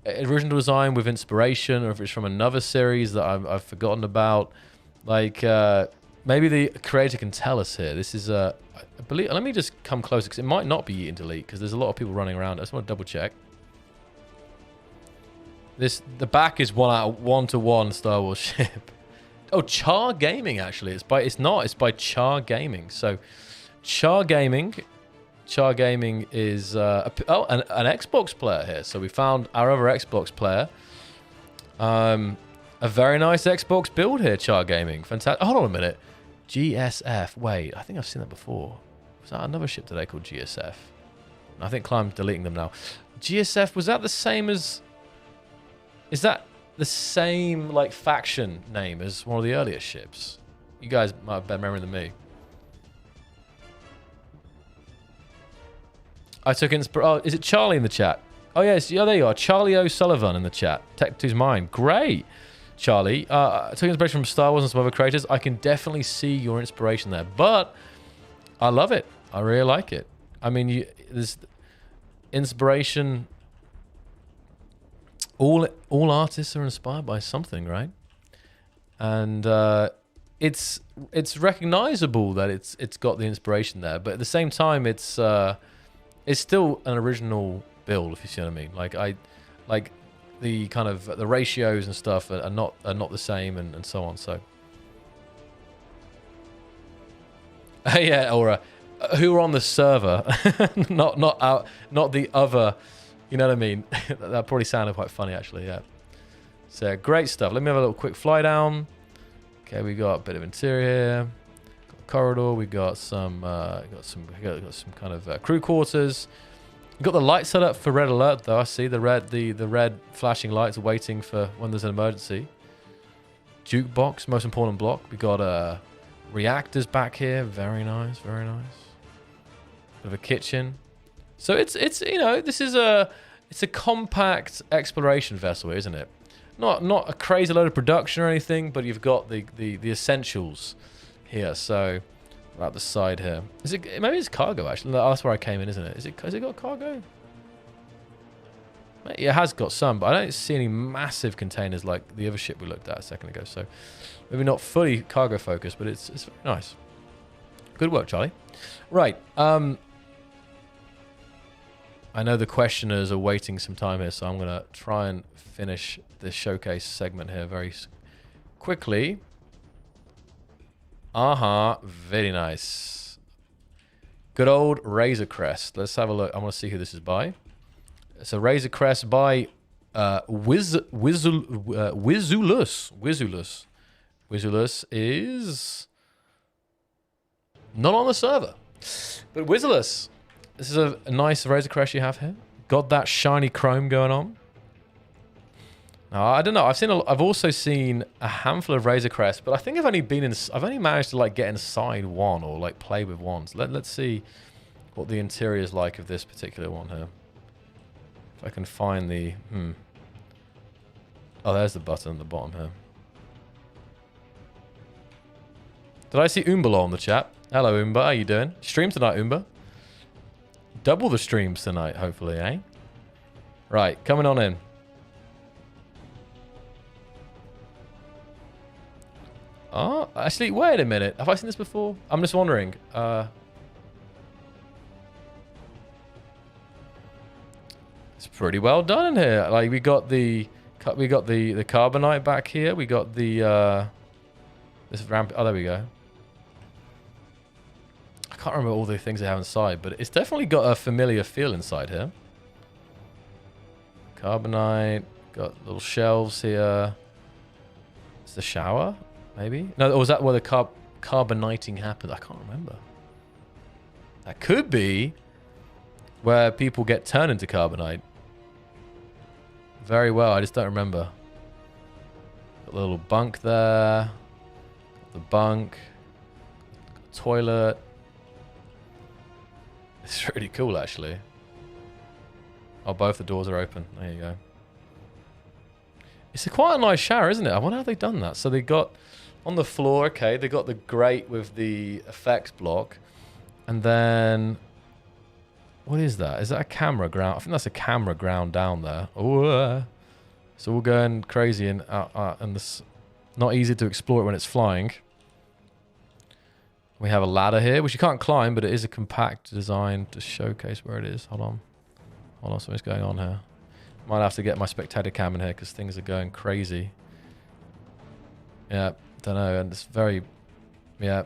S3: design with inspiration, or if it's from another series that I've forgotten about. Like maybe the creator can tell us here. This is I believe. Let me just come closer because it might not be Eat and Delete because there's a lot of people running around. I just want to double check. The back is 1-to-1 Star Wars ship. Oh, Char Gaming actually. It's by Char Gaming. So Char Gaming is an Xbox player here. So we found our other Xbox player. A very nice Xbox build here, Char Gaming. Fantastic. Hold on a minute. GSF. Wait, I think I've seen that before. Was that another ship today called GSF? I think Climb's deleting them now. GSF, was that the same as... Is that the same, like, faction name as one of the earlier ships? You guys might have better memory than me. I took inspiration... Oh, is it Charlie in the chat? Oh, yes. Yeah, there you are. Charlie O'Sullivan in the chat. Tech 2's mine. Great, Charlie. I took inspiration from Star Wars and some other creators. I can definitely see your inspiration there. But I love it. I really like it. I mean, there's inspiration... All artists are inspired by something, right? And it's recognizable that it's got the inspiration there, but at the same time, it's still an original build, if you see what I mean. Like the kind of the ratios and stuff are not the same, and so on. So yeah, or who are on the server, not the other. You know what I mean? That probably sounded quite funny, actually, yeah. So, great stuff. Let me have a little quick fly down. Okay, we got a bit of interior here. Got a corridor. We got some kind of crew quarters. We got the light set up for red alert, though. I see the red flashing lights waiting for when there's an emergency. Jukebox, most important block. We got reactors back here. Very nice, very nice. Bit of a kitchen. So it's you know, this is it's a compact exploration vessel, isn't it? Not a crazy load of production or anything, but you've got the essentials here. So right the side here. Is it, maybe it's cargo actually? No, that's where I came in, isn't it? Has it got cargo? It has got some, but I don't see any massive containers like the other ship we looked at a second ago. So maybe not fully cargo focused, but it's very nice. Good work, Charlie. Right. I know the questioners are waiting some time here, so I'm going to try and finish this showcase segment here very quickly. Very nice. Good old Razor Crest. Let's have a look. I want to see who this is by. It's a Razor Crest by Wizulus. Wizulus is not on the server. But Wizulus... This is a nice Razor Crest you have here. Got that shiny chrome going on. Now, I don't know. I've also seen a handful of Razor Crests, but I think I've only managed to like get inside one or like play with one. So let's see what the interior is like of this particular one here. If I can find the Oh, there's the button at the bottom here. Did I see Umbala on the chat? Hello, Umba. How you doing? Stream tonight, Umba. Double the streams tonight, hopefully, eh? Right, coming on in. Oh, actually, wait a minute. Have I seen this before? I'm just wondering. It's pretty well done in here. Like we got the carbonite back here. We got the this ramp. Oh, there we go. I can't remember all the things they have inside, but it's definitely got a familiar feel inside here. Carbonite, got little shelves here. It's the shower, maybe? No, or was that where the carboniting happened? I can't remember. That could be where people get turned into carbonite. Very well, I just don't remember. Got a little bunk there. Got the bunk. Toilet. It's really cool, actually. Oh, both the doors are open. There you go. It's quite a nice shower, isn't it? I wonder how they've done that. So they got on the floor, okay, they got the grate with the effects block. And then... What is that? Is that a camera ground? I think that's a camera ground down there. Oh, so we're going crazy and this not easy to explore it when it's flying. We have a ladder here, which you can't climb, but it is a compact design to showcase where it is. Hold on. Hold on, something's going on here. Might have to get my spectator cam in here because things are going crazy. Yeah, don't know. And it's very, yeah,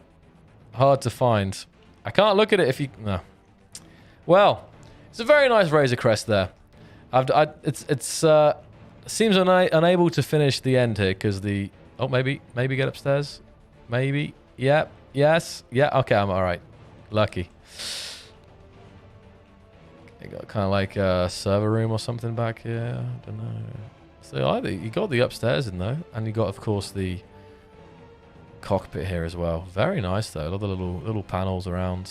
S3: hard to find. I can't look at it if you... No. Well, it's a very nice Razor Crest there. Seems unable to finish the end here because the... Oh, maybe get upstairs. Maybe. Yeah. Yes. Yeah. Okay, I'm all right. Lucky. You got kind of like a server room or something back here. I don't know. So either you got the upstairs in though, and you got, of course, the cockpit here as well. Very nice though. A lot of little panels around.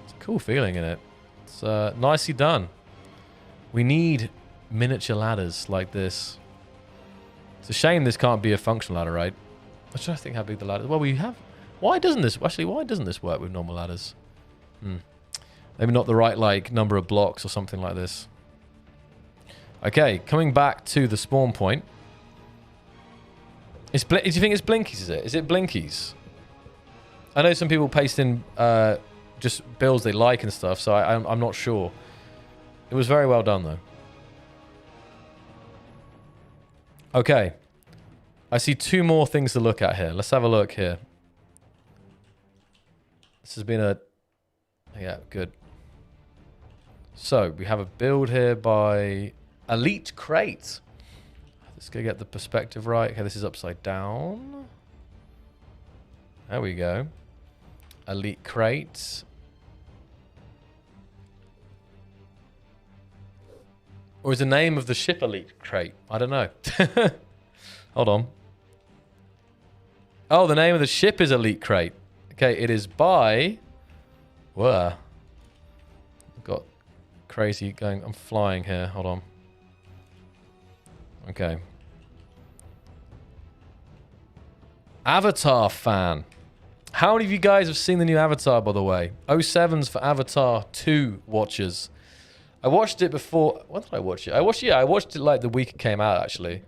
S3: It's a cool feeling in it. It's nicely done. We need miniature ladders like this. It's a shame this can't be a functional ladder, right? I'm trying to think how big the ladder. Well, we have. Why doesn't this work with normal ladders? Maybe not the right like number of blocks or something like this. Okay, coming back to the spawn point. Do you think it's Blinkies? Is it Blinkies? I know some people paste in just builds they like and stuff, so I'm not sure. It was very well done though. Okay, I see 2 more things to look at here. Let's have a look here. This has been a... Yeah, good. So, we have a build here by Elite Crate. Let's go get the perspective right. Okay, this is upside down. There we go. Elite Crate. Or is the name of the ship Elite Crate? I don't know. Hold on. Oh, the name of the ship is Elite Crate. Okay, it is by... Whoa. Got crazy going... I'm flying here. Hold on. Okay. Avatar fan. How many of you guys have seen the new Avatar, by the way? 07's for Avatar 2 watchers. I watched it before... When did I watch it? I watched it like the week it came out, actually.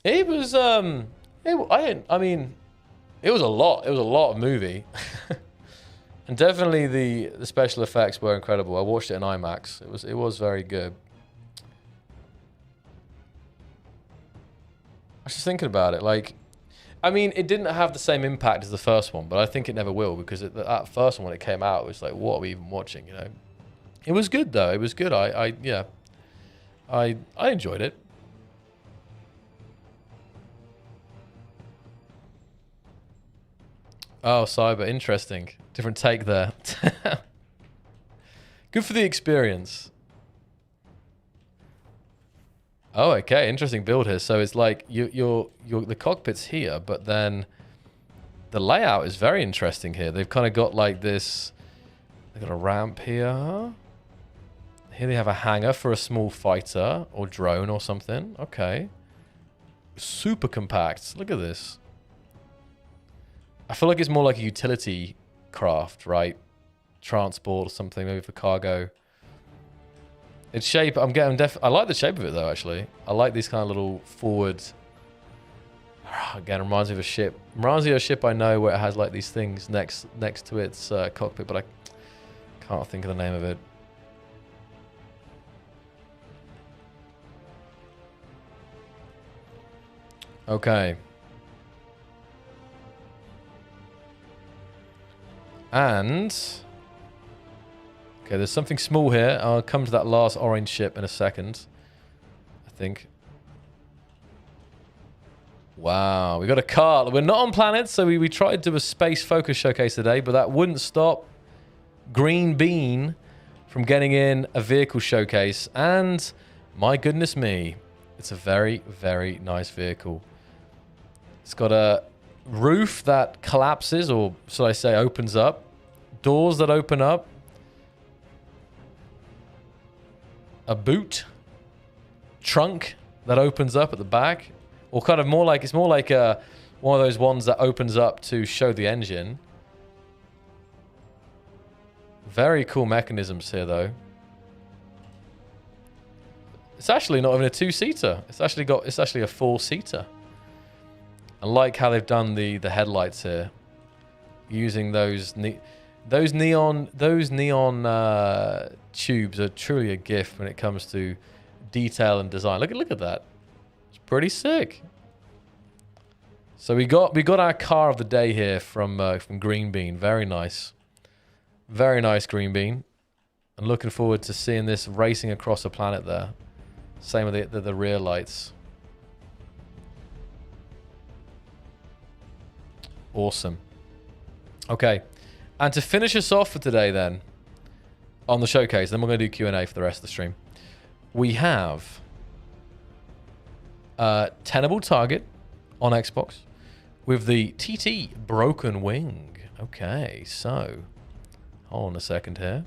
S3: It was... I mean... It was a lot. It was a lot of movie. And definitely the special effects were incredible. I watched it in IMAX. It was very good. I was just thinking about it. Like, I mean, it didn't have the same impact as the first one, but I think it never will because that first one when it came out, it was like, what are we even watching? You know, it was good though. It was good. I enjoyed it. Oh, Cyber, interesting. Different take there. Good for the experience. Oh, okay, interesting build here. So it's like the cockpit's here, but then the layout is very interesting here. They've kind of got like this. They've got a ramp here. Here they have a hangar for a small fighter or drone or something. Okay. Super compact. Look at this. I feel like it's more like a utility craft, right? Transport or something, maybe for cargo. Its shape, I like the shape of it though, actually. I like these kind of little forward... Again, reminds me of a ship. Reminds me of a ship I know where it has like these things next to its cockpit, but I can't think of the name of it. Okay. And... Okay, there's something small here. I'll come to that last orange ship in a second. I think. Wow, we got a car. We're not on planets, so we tried to do a space focus showcase today, but that wouldn't stop Green Bean from getting in a vehicle showcase. And my goodness me, it's a very, very nice vehicle. It's got a roof that collapses, or should I say opens up. Doors that open up. A boot. Trunk that opens up at the back. Or kind of more like, it's more like one of those ones that opens up to show the engine. Very cool mechanisms here, though. It's actually not even a two-seater. It's actually a four-seater. I like how they've done the headlights here, using those neon tubes are truly a gift when it comes to detail and design. Look at that. It's pretty sick. So we got our car of the day here from Green Bean. Very nice. Very nice, Green Bean. I'm looking forward to seeing this racing across the planet there. Same with the rear lights. Awesome. Okay. And to finish us off for today then, on the showcase, then we're going to do Q&A for the rest of the stream. We have Tenable Target on Xbox with the TT Broken Wing. Okay, so hold on a second here.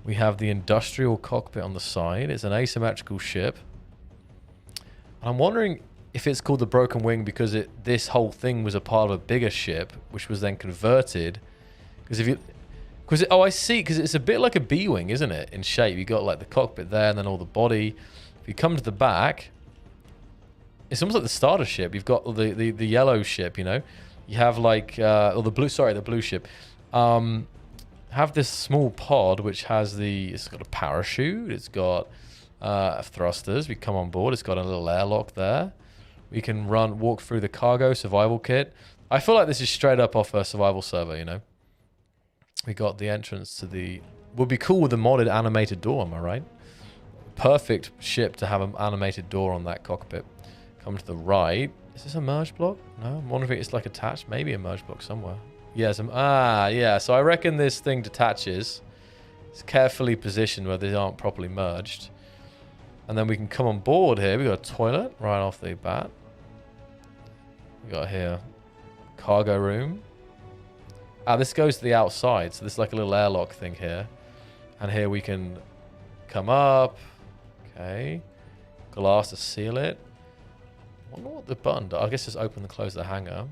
S3: We have the industrial cockpit on the side. It's an asymmetrical ship. And I'm wondering if it's called the Broken Wing because this whole thing was a part of a bigger ship, which was then converted. Oh, I see, because it's a bit like a B-Wing, isn't it, in shape? You got like the cockpit there and then all the body. If you come to the back, it's almost like the starter ship. You've got the yellow ship, you know. You have like, or the blue ship. Have this small pod which has it's got a parachute, it's got thrusters. We come on board, it's got a little airlock there. We can walk through the cargo survival kit. I feel like this is straight up off a survival server, you know. We got the entrance to would be cool with a modded animated door, am I right? Perfect ship to have an animated door on that cockpit. Come to the right. Is this a merge block? No, I'm wondering if it's like attached. Maybe a merge block somewhere. Yes, yeah. So I reckon this thing detaches. It's carefully positioned where they aren't properly merged. And then we can come on board here. We got a toilet right off the bat. We got here cargo room. This goes to the outside. So there's like a little airlock thing here. And here we can come up. Okay. Glass to seal it. I wonder what the button does. I guess just open and close the hangar.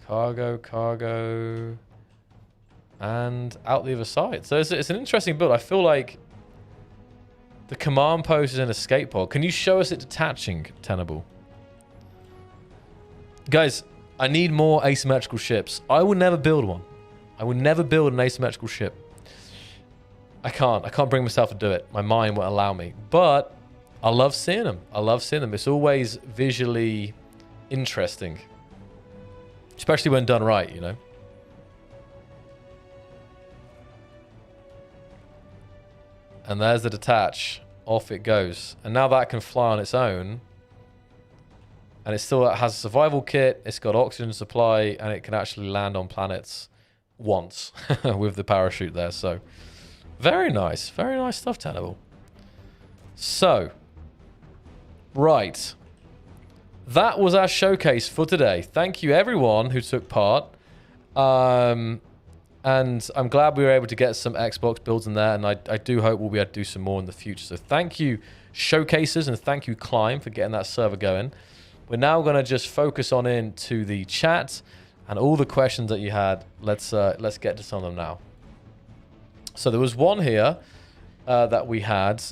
S3: Cargo. And out the other side. So it's an interesting build. I feel like the command post is an escape pod. Can you show us it detaching, Tenable? Guys, I need more asymmetrical ships. I will never build one. I will never build an asymmetrical ship. I can't bring myself to do it. My mind won't allow me. But I love seeing them. It's always visually interesting. Especially when done right, you know. And there's the detach. Off it goes. And now that can fly on its own. And it still has a survival kit. It's got oxygen supply. And it can actually land on planets once with the parachute there. So, very nice. Very nice stuff, Tenable. So, right. That was our showcase for today. Thank you, everyone who took part. And I'm glad we were able to get some Xbox builds in there. And I do hope we'll be able to do some more in the future. So thank you, Showcases, and thank you, Climb, for getting that server going. We're now going to just focus on into the chat and all the questions that you had. Let's get to some of them now. So there was one here that we had,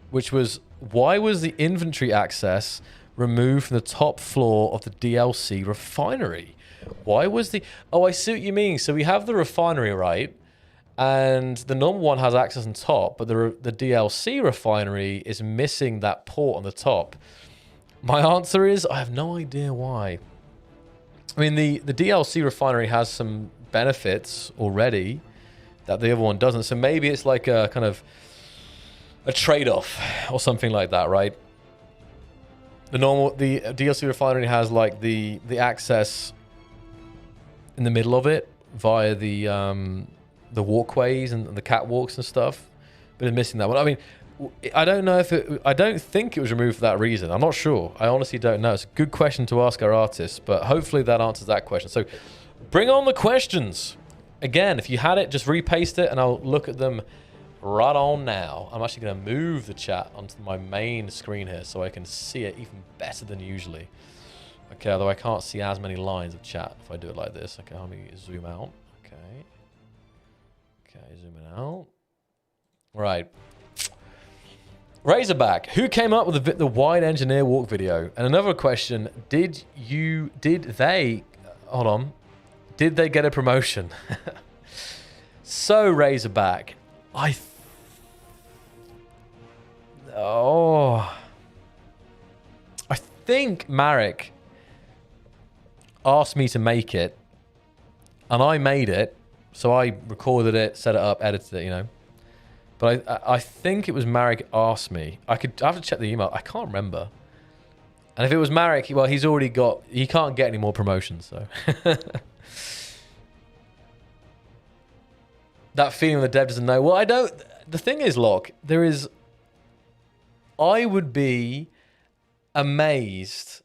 S3: which was, why was the inventory access removed from the top floor of the DLC refinery? Why was the... Oh, I see what you mean. So we have the refinery, right? And the normal one has access on top, but the DLC refinery is missing that port on the top. My answer is, I have no idea why. I mean, the DLC refinery has some benefits already that the other one doesn't. So maybe it's like a kind of a trade-off or something like that, right? The DLC refinery has like the access in the middle of it via the walkways and the catwalks and stuff, but it's missing that one. I mean, I don't know if I don't think it was removed for that reason. I'm not sure. I honestly don't know. It's a good question to ask our artists, but hopefully that answers that question. So bring on the questions. Again, if you had it, just repaste it and I'll look at them right on now. I'm actually going to move the chat onto my main screen here so I can see it even better than usually. Okay, although I can't see as many lines of chat if I do it like this. Okay, let me zoom out. Okay, zooming out. Right. Razorback, who came up with the wide engineer walk video? And another question, did they get a promotion? So Razorback, I think Marek asked me to make it, and I made it. So I recorded it, set it up, edited it, you know. But I think it was Marek asked me. I have to check the email. I can't remember. And if it was Marek, well, he can't get any more promotions, so. That feeling the dev doesn't know. Well, the thing is, Locke, I would be amazed.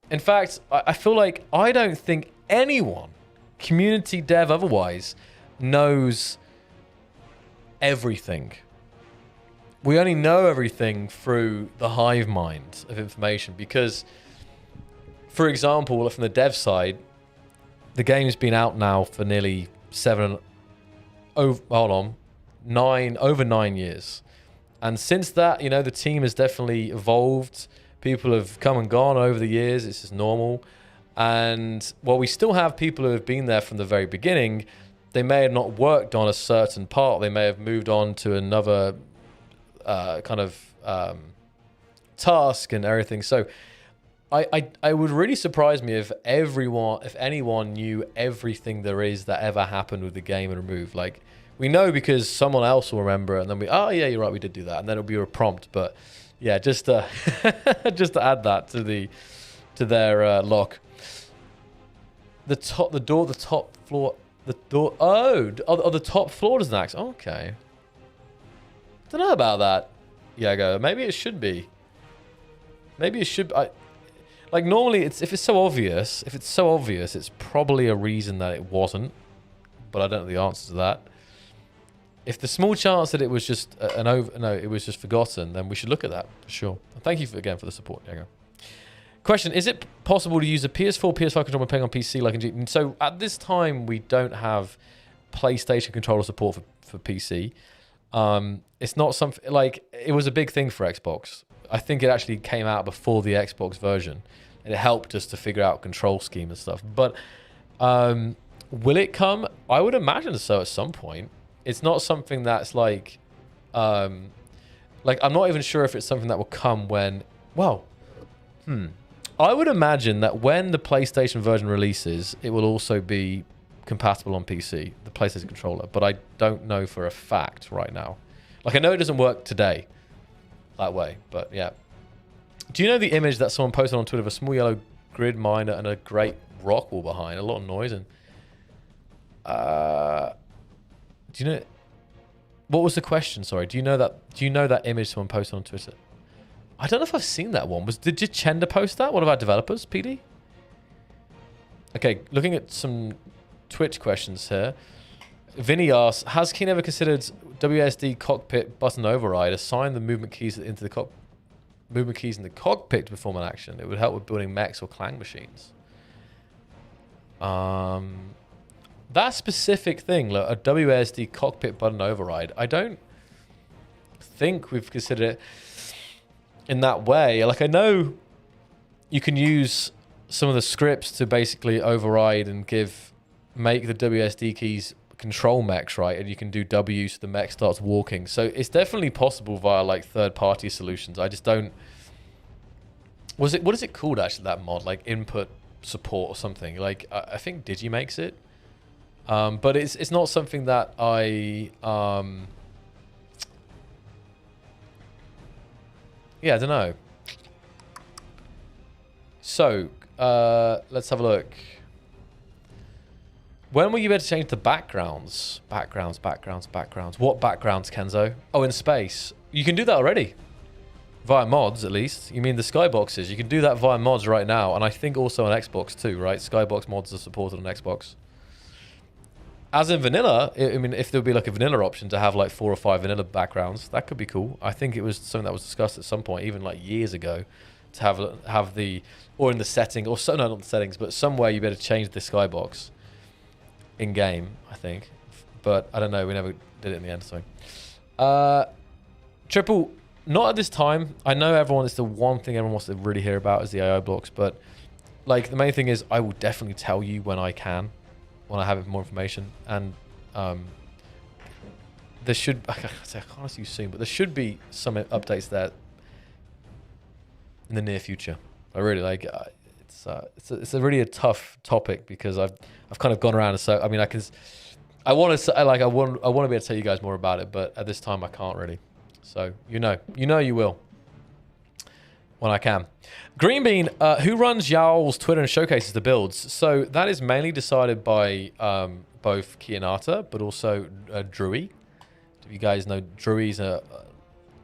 S3: In fact, I feel like I don't think anyone, community dev otherwise, knows everything. We only know everything through the hive mind of information because, for example, from the dev side, the game's been out now for nearly over 9 years. And since that, you know, the team has definitely evolved. People have come and gone over the years. It's just normal. And while we still have people who have been there from the very beginning, they may have not worked on a certain part. They may have moved on to another task and everything. So I would really surprise me if anyone knew everything there is that ever happened with the game and removed. Like, we know because someone else will remember, and then oh yeah, you're right, we did do that, and then it'll be a prompt. But yeah, just to add that to their lock. The top floor. The door. Oh, the top floor doesn't act. Okay. Don't know about that. Yago. Maybe it should be. Maybe it should. Like normally, if it's so obvious, it's probably a reason that it wasn't. But I don't know the answer to that. If the small chance that it was just it was just forgotten, then we should look at that for sure. And thank you again for the support, Yago. Question, is it possible to use a PS4, PS5 controller when playing on PC? So at this time, we don't have PlayStation controller support for PC. It's not something, like, it was a big thing for Xbox. I think it actually came out before the Xbox version. And it helped us to figure out control scheme and stuff. But will it come? I would imagine so at some point. It's not something that's like I'm not even sure if it's something that will come when, I would imagine that when the PlayStation version releases, it will also be compatible on PC, the PlayStation controller. But I don't know for a fact right now. Like, I know it doesn't work today that way, but yeah. Do you know the image that someone posted on Twitter of a small yellow grid miner and a great rock wall behind? A lot of noise and... do you know... What was the question? Sorry. Do you know that image someone posted on Twitter? I don't know if I've seen that one. Did Chenda post that? One of our developers, PD? Okay, looking at some Twitch questions here. Vinny asks, has Keen ever considered WSD cockpit button override? Assign the movement keys in the cockpit to perform an action. It would help with building mechs or clang machines. That specific thing, like a WSD cockpit button override, I don't think we've considered it in that way. Like, I know you can use some of the scripts to basically override and make the WSD keys control mechs, right? And you can do W so the mech starts walking. So it's definitely possible via like third-party solutions. I just don't... What is it called actually, that mod? Like input support or something? Like, I think Digi makes it. But it's not something that I... Yeah, I don't know. So, let's have a look. When will you be able to change the backgrounds? Backgrounds. What backgrounds, Kenzo? Oh, in space. You can do that already. Via mods, at least. You mean the skyboxes. You can do that via mods right now. And I think also on Xbox too, right? Skybox mods are supported on Xbox. As in vanilla, I mean, if there would be like a vanilla option to have like 4 or 5 vanilla backgrounds, that could be cool. I think it was something that was discussed at some point, even like years ago, to have the, or in the setting, or so, no, not the settings, but somewhere you better change the skybox. in game, I think. But I don't know. We never did it in the end. So, Triple, not at this time. I know everyone. It's the one thing everyone wants to really hear about is the AI blocks. But like the main thing is, I will definitely tell you when I can, when I have more information. And there should. I can't ask you soon, but there should be some updates there in the near future. I really like. It's a really tough topic because I've kind of gone around and so I mean I want to be able to tell you guys more about it, but at this time I can't really. So you will when I can. Green Bean, who runs Yowl's Twitter and showcases the builds? So that is mainly decided by both Kianata, but also Drewy. If you guys know, Drewy's a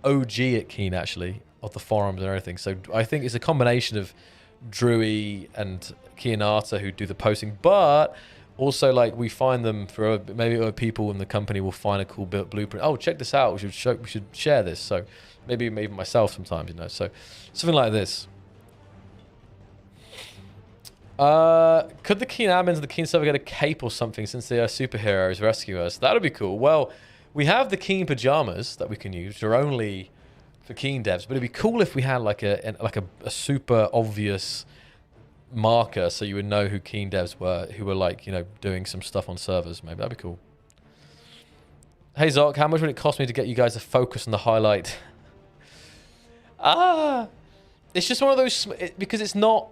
S3: OG at Keen actually of the forums and everything. So I think it's a combination of Drewy and Kianata who do the posting, but also like we find them for maybe other people in the company will find a cool blueprint. Oh, check this out. We should share this. So maybe even myself sometimes, So something like this. Could the Keen admins of the Keen server get a cape or something since they are superheroes rescue us? That would be cool. Well, we have the Keen pajamas that we can use. They're only for Keen devs, but it'd be cool if we had like a super obvious marker so you would know who Keen devs were, who were like, doing some stuff on servers. Maybe that'd be cool. Hey Zoc, how much would it cost me to get you guys to focus on the highlight? It's just one of those, because it's not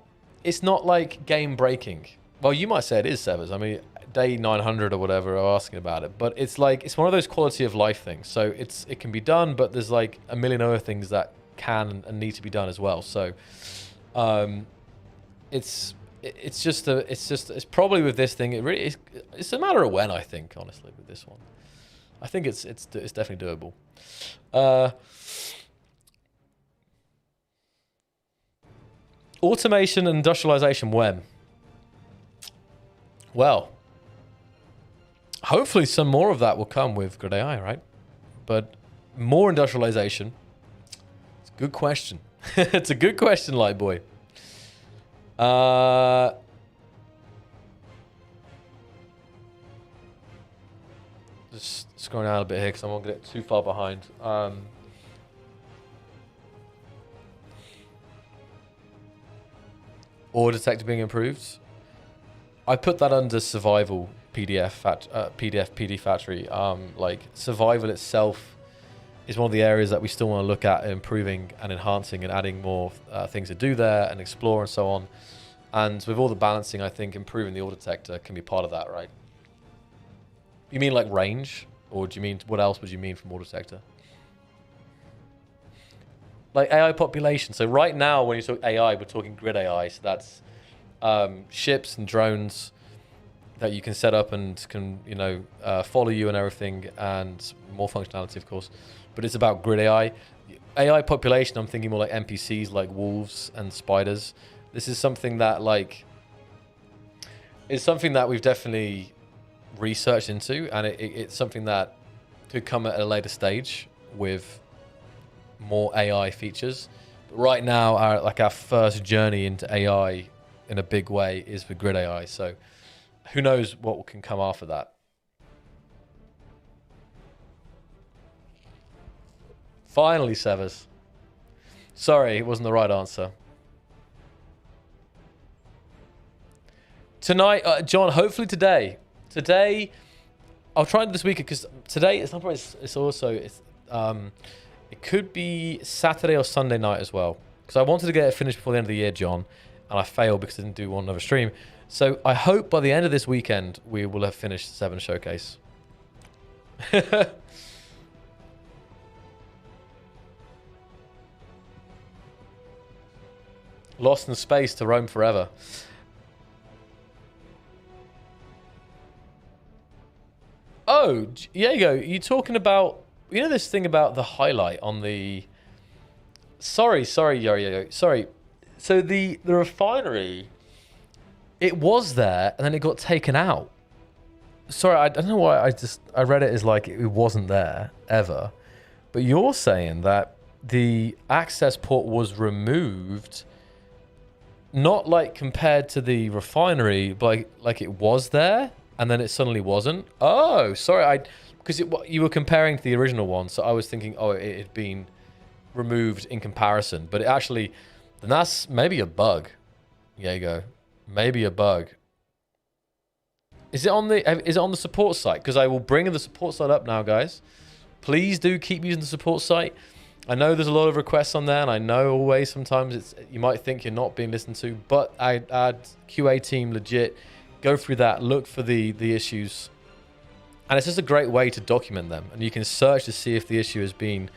S3: like game breaking. Well, you might say it is, Severs. I mean, day 900 or whatever are asking about it, but it's like it's one of those quality of life things. So it can be done, but there's like a million other things that can and need to be done as well. So it's probably with this thing it's a matter of when, I think, honestly, with this one. I think it's definitely doable. Automation and industrialization when? Well, hopefully some more of that will come with Grid AI, right? But more industrialization. It's a good question. It's a good question, Light Boy. Just scrolling down a bit here because I won't get too far behind. Ore detector being improved. I put that under survival PDF PD factory. Like survival itself is one of the areas that we still want to look at improving and enhancing and adding more things to do there and explore and so on. And with all the balancing, I think improving the ore detector can be part of that, right? You mean like range, or do you mean what else would you mean from ore detector? Like AI population. So right now, when you talk AI, we're talking grid AI. So that's ships and drones that you can set up and can follow you and everything, and more functionality, of course. But it's about grid AI. AI population, I'm thinking more like NPCs, like wolves and spiders. This is something that is something that we've definitely researched into, and it's something that could come at a later stage with more AI features. But right now, our first journey into AI in a big way is with grid AI. So who knows what can come after that. Finally, Severs. Sorry, it wasn't the right answer. Tonight, John, hopefully today. Today, I'll try this week because today it could be Saturday or Sunday night as well. Because I wanted to get it finished before the end of the year, John, and I failed because I didn't do one another stream. So I hope by the end of this weekend we will have finished 7 Showcase. Lost in space to roam forever. Oh, Diego, you talking about, this thing about the highlight on the... Sorry, Diego, sorry. So the refinery, it was there and then it got taken out. Sorry, I don't know why I read it as like it wasn't there ever. But you're saying that the access port was removed, not like compared to the refinery, but like it was there? and then it suddenly wasn't. Oh, sorry, because you were comparing to the original one, so I was thinking, oh, it had been removed in comparison, but it actually, then that's maybe a bug. There you go, maybe a bug. Is it on the support site? Because I will bring the support site up now, guys. Please do keep using the support site. I know there's a lot of requests on there, and I know always sometimes you might think you're not being listened to, but I add QA team legit. Go through that, look for the issues, and it's just a great way to document them. And you can search to see if the issue has been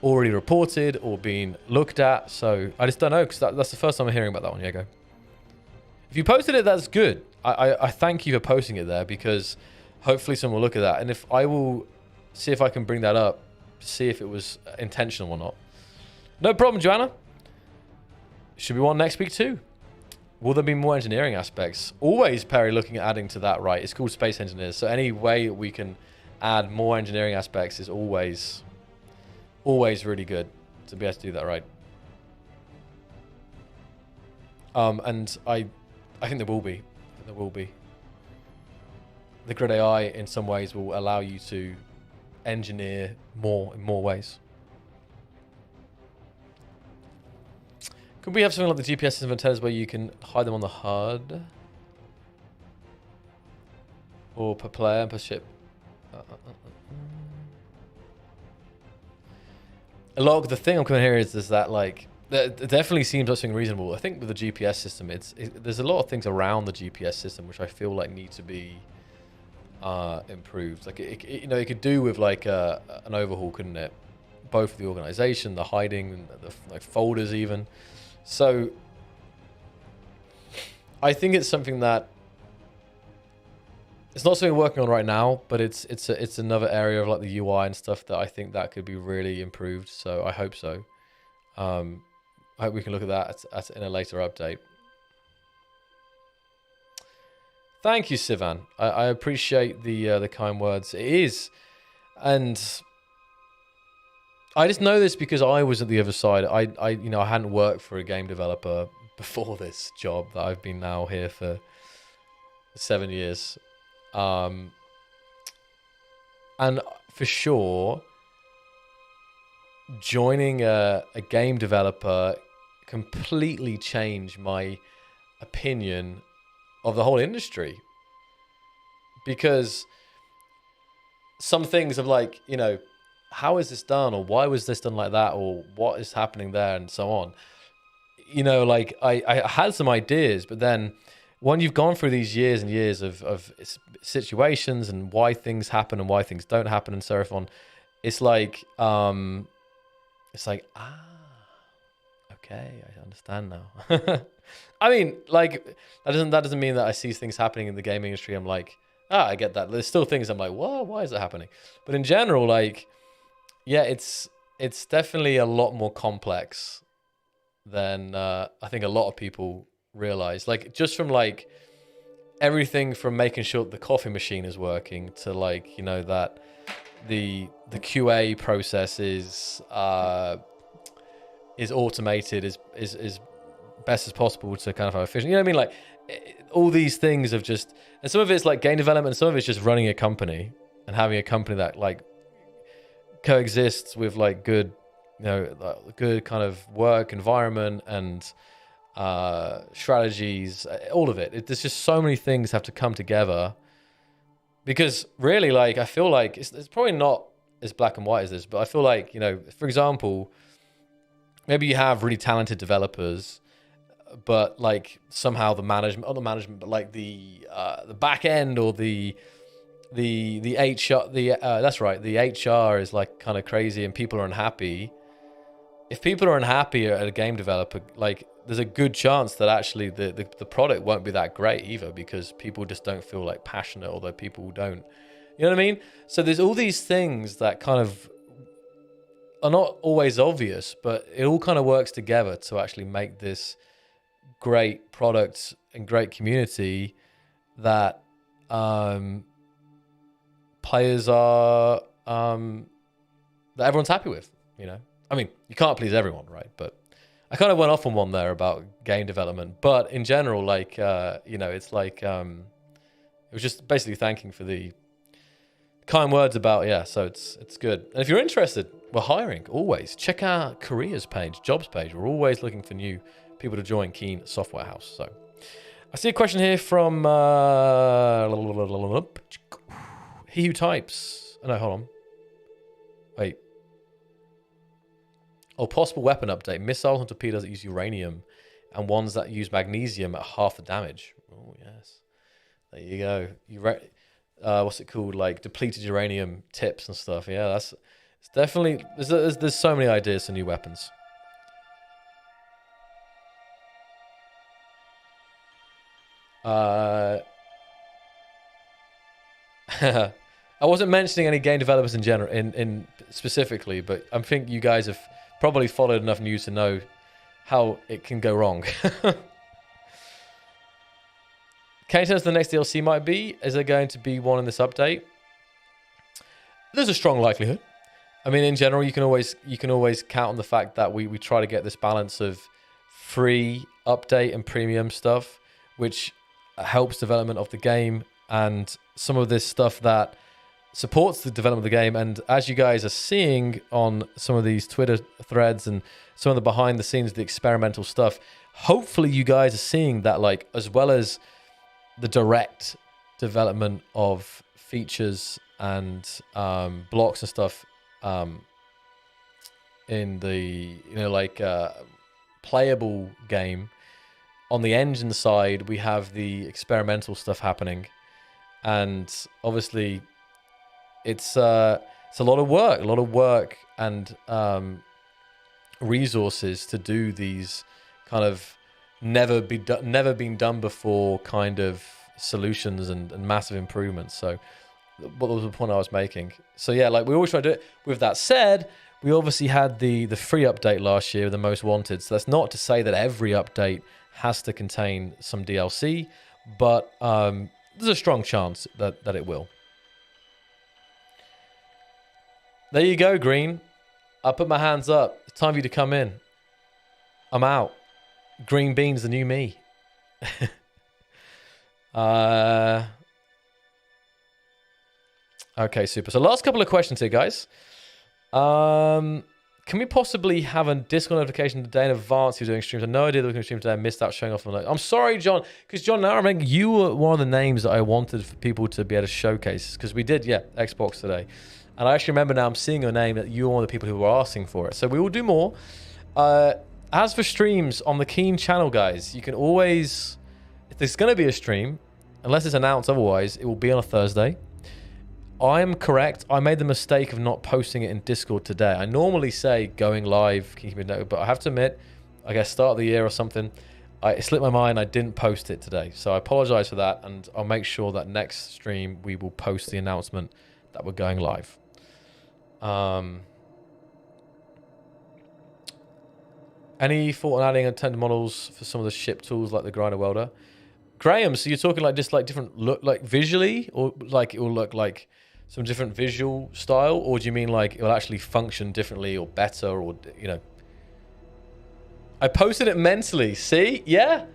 S3: already reported or been looked at. So I just don't know, because that's the first time I'm hearing about that one, Diego. If you posted it, that's good. I thank you for posting it there, because hopefully someone will look at that. And if I will see if I can bring that up, see if it was intentional or not. No problem, Joanna. Should we want next week too? Will there be more engineering aspects? Always, Perry, looking at adding to that, right? It's called Space Engineers. So any way we can add more engineering aspects is always really good to be able to do that, right? And I think there will be. The grid AI in some ways will allow you to engineer more in more ways. Could we have something like the GPS system antennas where you can hide them on the HUD? Or per player and per ship? A lot of the thing I'm coming here is that, like, it definitely seems like something reasonable. I think with the GPS system, there's a lot of things around the GPS system which I feel like need to be improved. Like it could do with like an overhaul, couldn't it? Both the organization, the hiding, and the like folders even. So I think it's something that it's not something we're working on right now, but it's another area of like the UI and stuff that I think that could be really improved. So I hope so. I hope we can look at that in a later update. Thank you, Sivan. I appreciate the kind words. It is, and I just know this because I was at the other side. I hadn't worked for a game developer before this job that I've been now here for 7 years, and for sure, joining a game developer completely changed my opinion of the whole industry, because some things of like, how is this done, or why was this done like that, or what is happening there, and so on. Like I had some ideas, but then when you've gone through these years and years of situations and why things happen and why things don't happen and so on, it's like okay, I understand now. I mean, like, that doesn't mean that I see things happening in the gaming industry, I'm like, I get that. There's still things I'm like, whoa, why is that happening? But in general, like, yeah, it's definitely a lot more complex than I think a lot of people realize. Like, just from like everything from making sure that the coffee machine is working to like, that the QA process is automated, is best as possible to kind of have efficient. You know what I mean? Like, all these things of just, and some of it's like game development, and some of it's just running a company and having a company that like coexists with like good, good kind of work environment and strategies, all of it. There's just so many things have to come together, because really, like, I feel like it's probably not as black and white as this, but I feel like, for example, maybe you have really talented developers, but like somehow the management, not the management, but like the back end or the HR, that's right, the HR is like kind of crazy and people are unhappy. If people are unhappy at a game developer, like, there's a good chance that actually the product won't be that great either, because people just don't feel like passionate, although people don't, you know what I mean? So there's all these things that kind of are not always obvious, but it all kind of works together to actually make this great product and great community that players are that everyone's happy with. I mean, you can't please everyone, right? But I kind of went off on one there about game development, but in general, like it's like It was just basically thanking for the kind words about, yeah, so it's good. And if you're interested, we're hiring, always. Check our careers page, jobs page. We're always looking for new people to join Keen Software House. So I see a question here from He Who Types. Oh, no, hold on. Wait. Oh, possible weapon update. Missiles and torpedoes that use uranium and ones that use magnesium at half the damage. Oh, yes. There you go. What's it called? Like depleted uranium tips and stuff. Yeah, it's definitely... There's so many ideas for new weapons. I wasn't mentioning any game developers in general, in specifically, but I think you guys have probably followed enough news to know how it can go wrong. Can you tell us the next DLC might be? Is there going to be one in this update? There's a strong likelihood. I mean, in general, you can always count on the fact that we try to get this balance of free update and premium stuff, which helps development of the game, and some of this stuff that supports the development of the game. And as you guys are seeing on some of these Twitter threads and some of the behind the scenes, the experimental stuff, hopefully you guys are seeing that, like, as well as the direct development of features and blocks and stuff in the playable game. On the engine side, we have the experimental stuff happening, and obviously it's a lot of work and resources to do these kind of never been done before kind of solutions and massive improvements. So what was the point I was making? So yeah, like we always try to do it. With that said, we obviously had the free update last year, the most wanted. So that's not to say that every update has to contain some DLC, but there's a strong chance that it will. There you go, Green. I put my hands up. It's time for you to come in. I'm out. Green beans, the new me. Okay, super. So last couple of questions here, guys. Can we possibly have a Discord notification today in advance you're doing streams? I had no idea that we were going to stream today. I missed out showing off on the... I'm sorry, John, because John, now I remember you were one of the names that I wanted for people to be able to showcase, because we did, yeah, Xbox today. And I actually remember now I'm seeing your name that you were one of the people who were asking for it. So we will do more. As for streams on the Keen channel, guys, you can always... If there's going to be a stream, unless it's announced otherwise, it will be on a Thursday. I am correct. I made the mistake of not posting it in Discord today. I normally say going live, can you give me a note? But I have to admit, I guess start of the year or something, it slipped my mind. I didn't post it today. So I apologize for that. And I'll make sure that next stream we will post the announcement that we're going live. Any thought on adding attended models for some of the ship tools like the grinder welder? Graham, so you're talking like just like different look, like visually, or like it will look like some different visual style, or do you mean like it will actually function differently or better, or, you know? I posted it mentally. See? Yeah?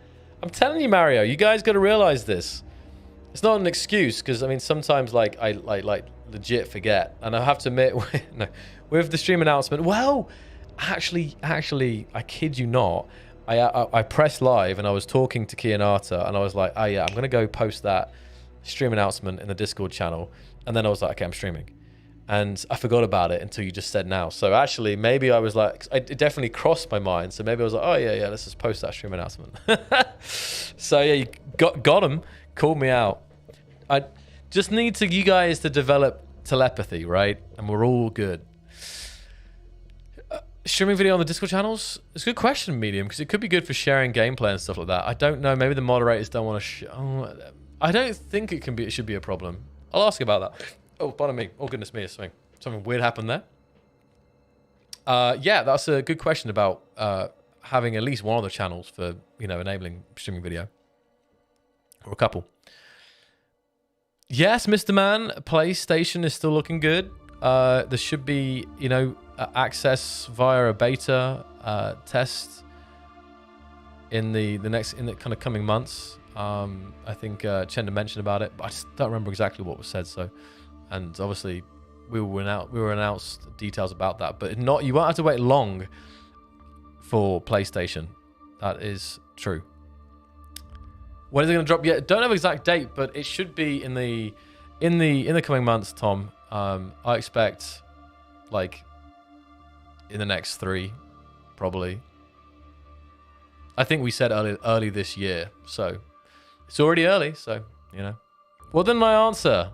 S3: I'm telling you, Mario, you guys got to realize this. It's not an excuse, because I mean sometimes like I like legit forget, and I have to admit, no, with the stream announcement, well, actually, I kid you not, I pressed live and I was talking to Kianata and I was like, oh yeah, I'm gonna go post that stream announcement in the Discord channel, and then I was like, okay, I'm streaming, and I forgot about it until you just said now. So actually, maybe I was like, it definitely crossed my mind. So maybe I was like, oh yeah, let's just post that stream announcement. So yeah, you got him, called me out. I just need you guys to develop telepathy, right? And we're all good. Streaming video on the Discord channels? It's a good question, Medium, because it could be good for sharing gameplay and stuff like that. I don't know. Maybe the moderators don't want to. I don't think it can be. It should be a problem. I'll ask about that. Oh, pardon me. Oh goodness me, something weird happened there. Yeah, that's a good question about having at least one of the channels for enabling streaming video, or a couple. Yes, Mr. Man, PlayStation is still looking good. There should be access via a beta test in the kind of coming months. I think Chenda mentioned about it, but I just don't remember exactly what was said. So, and obviously we were announced details about that, but not, you won't have to wait long for PlayStation. That is true. When is it going to drop yet? Don't have an exact date, but it should be in the coming months, Tom. I expect like in the next 3, probably. I think we said early this year, so it's already early. So you know. Well, then my answer.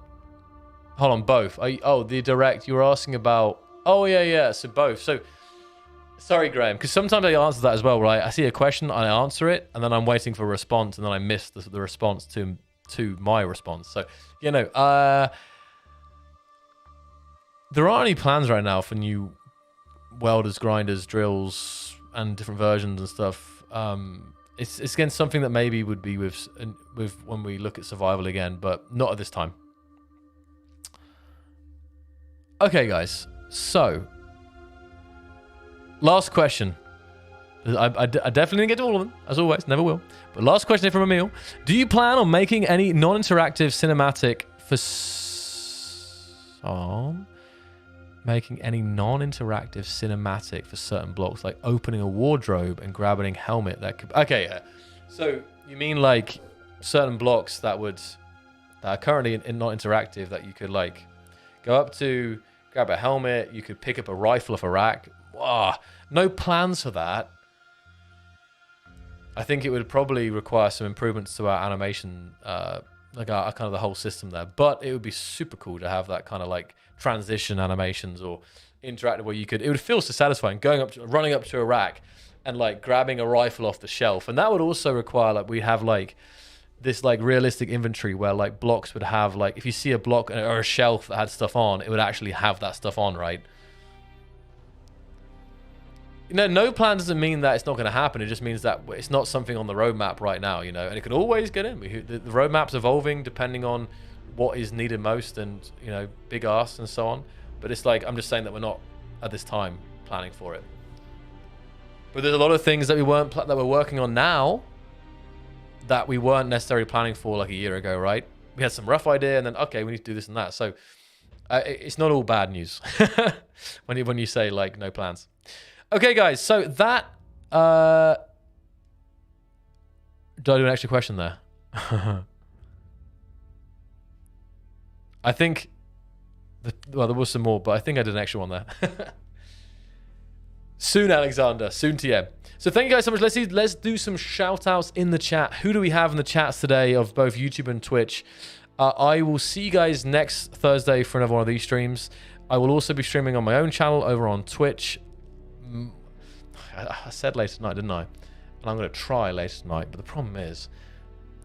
S3: Hold on, both. The direct. You were asking about. Oh yeah. So both. So. Sorry, Graham, because sometimes I answer that as well, right? I see a question, I answer it, and then I'm waiting for a response, and then I miss the response to my response. So, you know, there aren't any plans right now for new welders, grinders, drills, and different versions and stuff. It's again something that maybe would be with when we look at survival again, but not at this time. Okay, guys. So. Last question. I definitely didn't get to all of them, as always, never will. But last question from Emil. Do you plan on making any non-interactive cinematic for... Making any non-interactive cinematic for certain blocks, like opening a wardrobe and grabbing a helmet that could... Okay, yeah. So, you mean like certain blocks that are currently not interactive that you could like go up to, grab a helmet, you could pick up a rifle off a rack... no plans for that. I think it would probably require some improvements to our animation, like our kind of the whole system there. But it would be super cool to have that kind of like transition animations or interactive where you could. It would feel so satisfying running up to a rack and like grabbing a rifle off the shelf. And that would also require like we have like this like realistic inventory where like blocks would have like if you see a block or a shelf that had stuff on, it would actually have that stuff on, right? You know, no plan doesn't mean that it's not going to happen. It just means that it's not something on the roadmap right now, you know, and it can always get in. The roadmap's evolving depending on what is needed most and, you know, big asks and so on. But it's like, I'm just saying that we're not at this time planning for it. But there's a lot of things that we're working on now that we weren't necessarily planning for like a year ago, right? We had some rough idea and then, okay, we need to do this and that. So it's not all bad news when you say like no plans. Okay, guys, so that... Did I do an extra question there? I think... Well, there was some more, but I think I did an extra one there. Soon, Alexander. Soon, TM. So thank you guys so much. Let's do some shout-outs in the chat. Who do we have in the chats today of both YouTube and Twitch? I will see you guys next Thursday for another one of these streams. I will also be streaming on my own channel over on Twitch. I said later tonight, didn't I? And I'm going to try later tonight. But the problem is,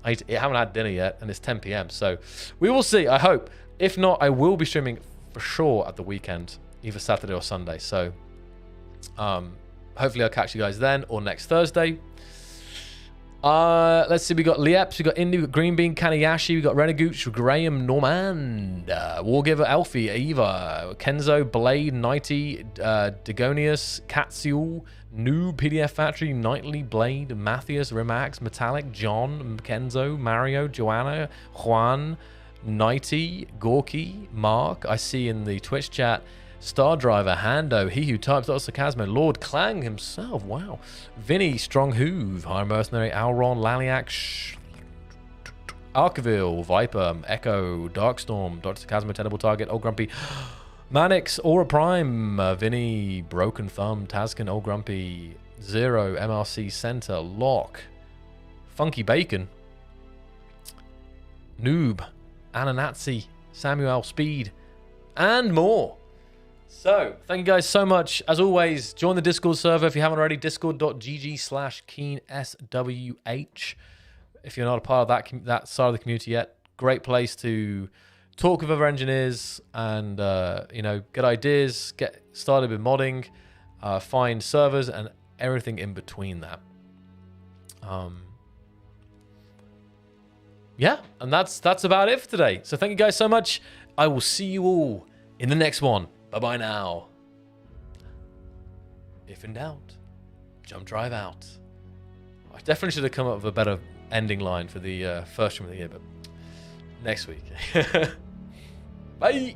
S3: I haven't had dinner yet, and it's 10 p.m. So we will see, I hope. If not, I will be streaming for sure at the weekend, either Saturday or Sunday. So hopefully I'll catch you guys then or next Thursday. Let's see, we got Lieps, we got Indy, we got Green Bean, Kanayashi, we got Renegooch, Graham, Normand, Wargiver, Alfie, Eva, Kenzo, Blade, Nighty, Degonius, Katsiul, Noob, PDF Factory, Nightly, Blade, Matthias, Remax, Metallic, John, Kenzo, Mario, Joanna, Juan, Nighty, Gorky, Mark, I see in the Twitch chat, Star Driver, Hando, He Who Types, Dr. Sarcasmo, Lord Clang himself, wow. Vinny, Strong Hoove, High Mercenary, Alron, Laliak, Arkaville, Viper, Echo, Darkstorm, Dr. Sarcasmo, Tenable Target, Old Grumpy, Manix, Aura Prime, Vinny, Broken Thumb, Taskin, Old Grumpy, Zero, MRC Center, Lock, Funky Bacon, Noob, Ananazzi, Samuel Speed, and more. So, thank you guys so much. As always, join the Discord server if you haven't already, discord.gg/KeenSWH. If you're not a part of that side of the community yet, great place to talk with other engineers and, you know, get ideas, get started with modding, find servers, and everything in between that. Yeah, and that's about it for today. So thank you guys so much. I will see you all in the next one. Bye-bye now. If in doubt, jump drive out. I definitely should have come up with a better ending line for the first stream of the year, but next week. Bye!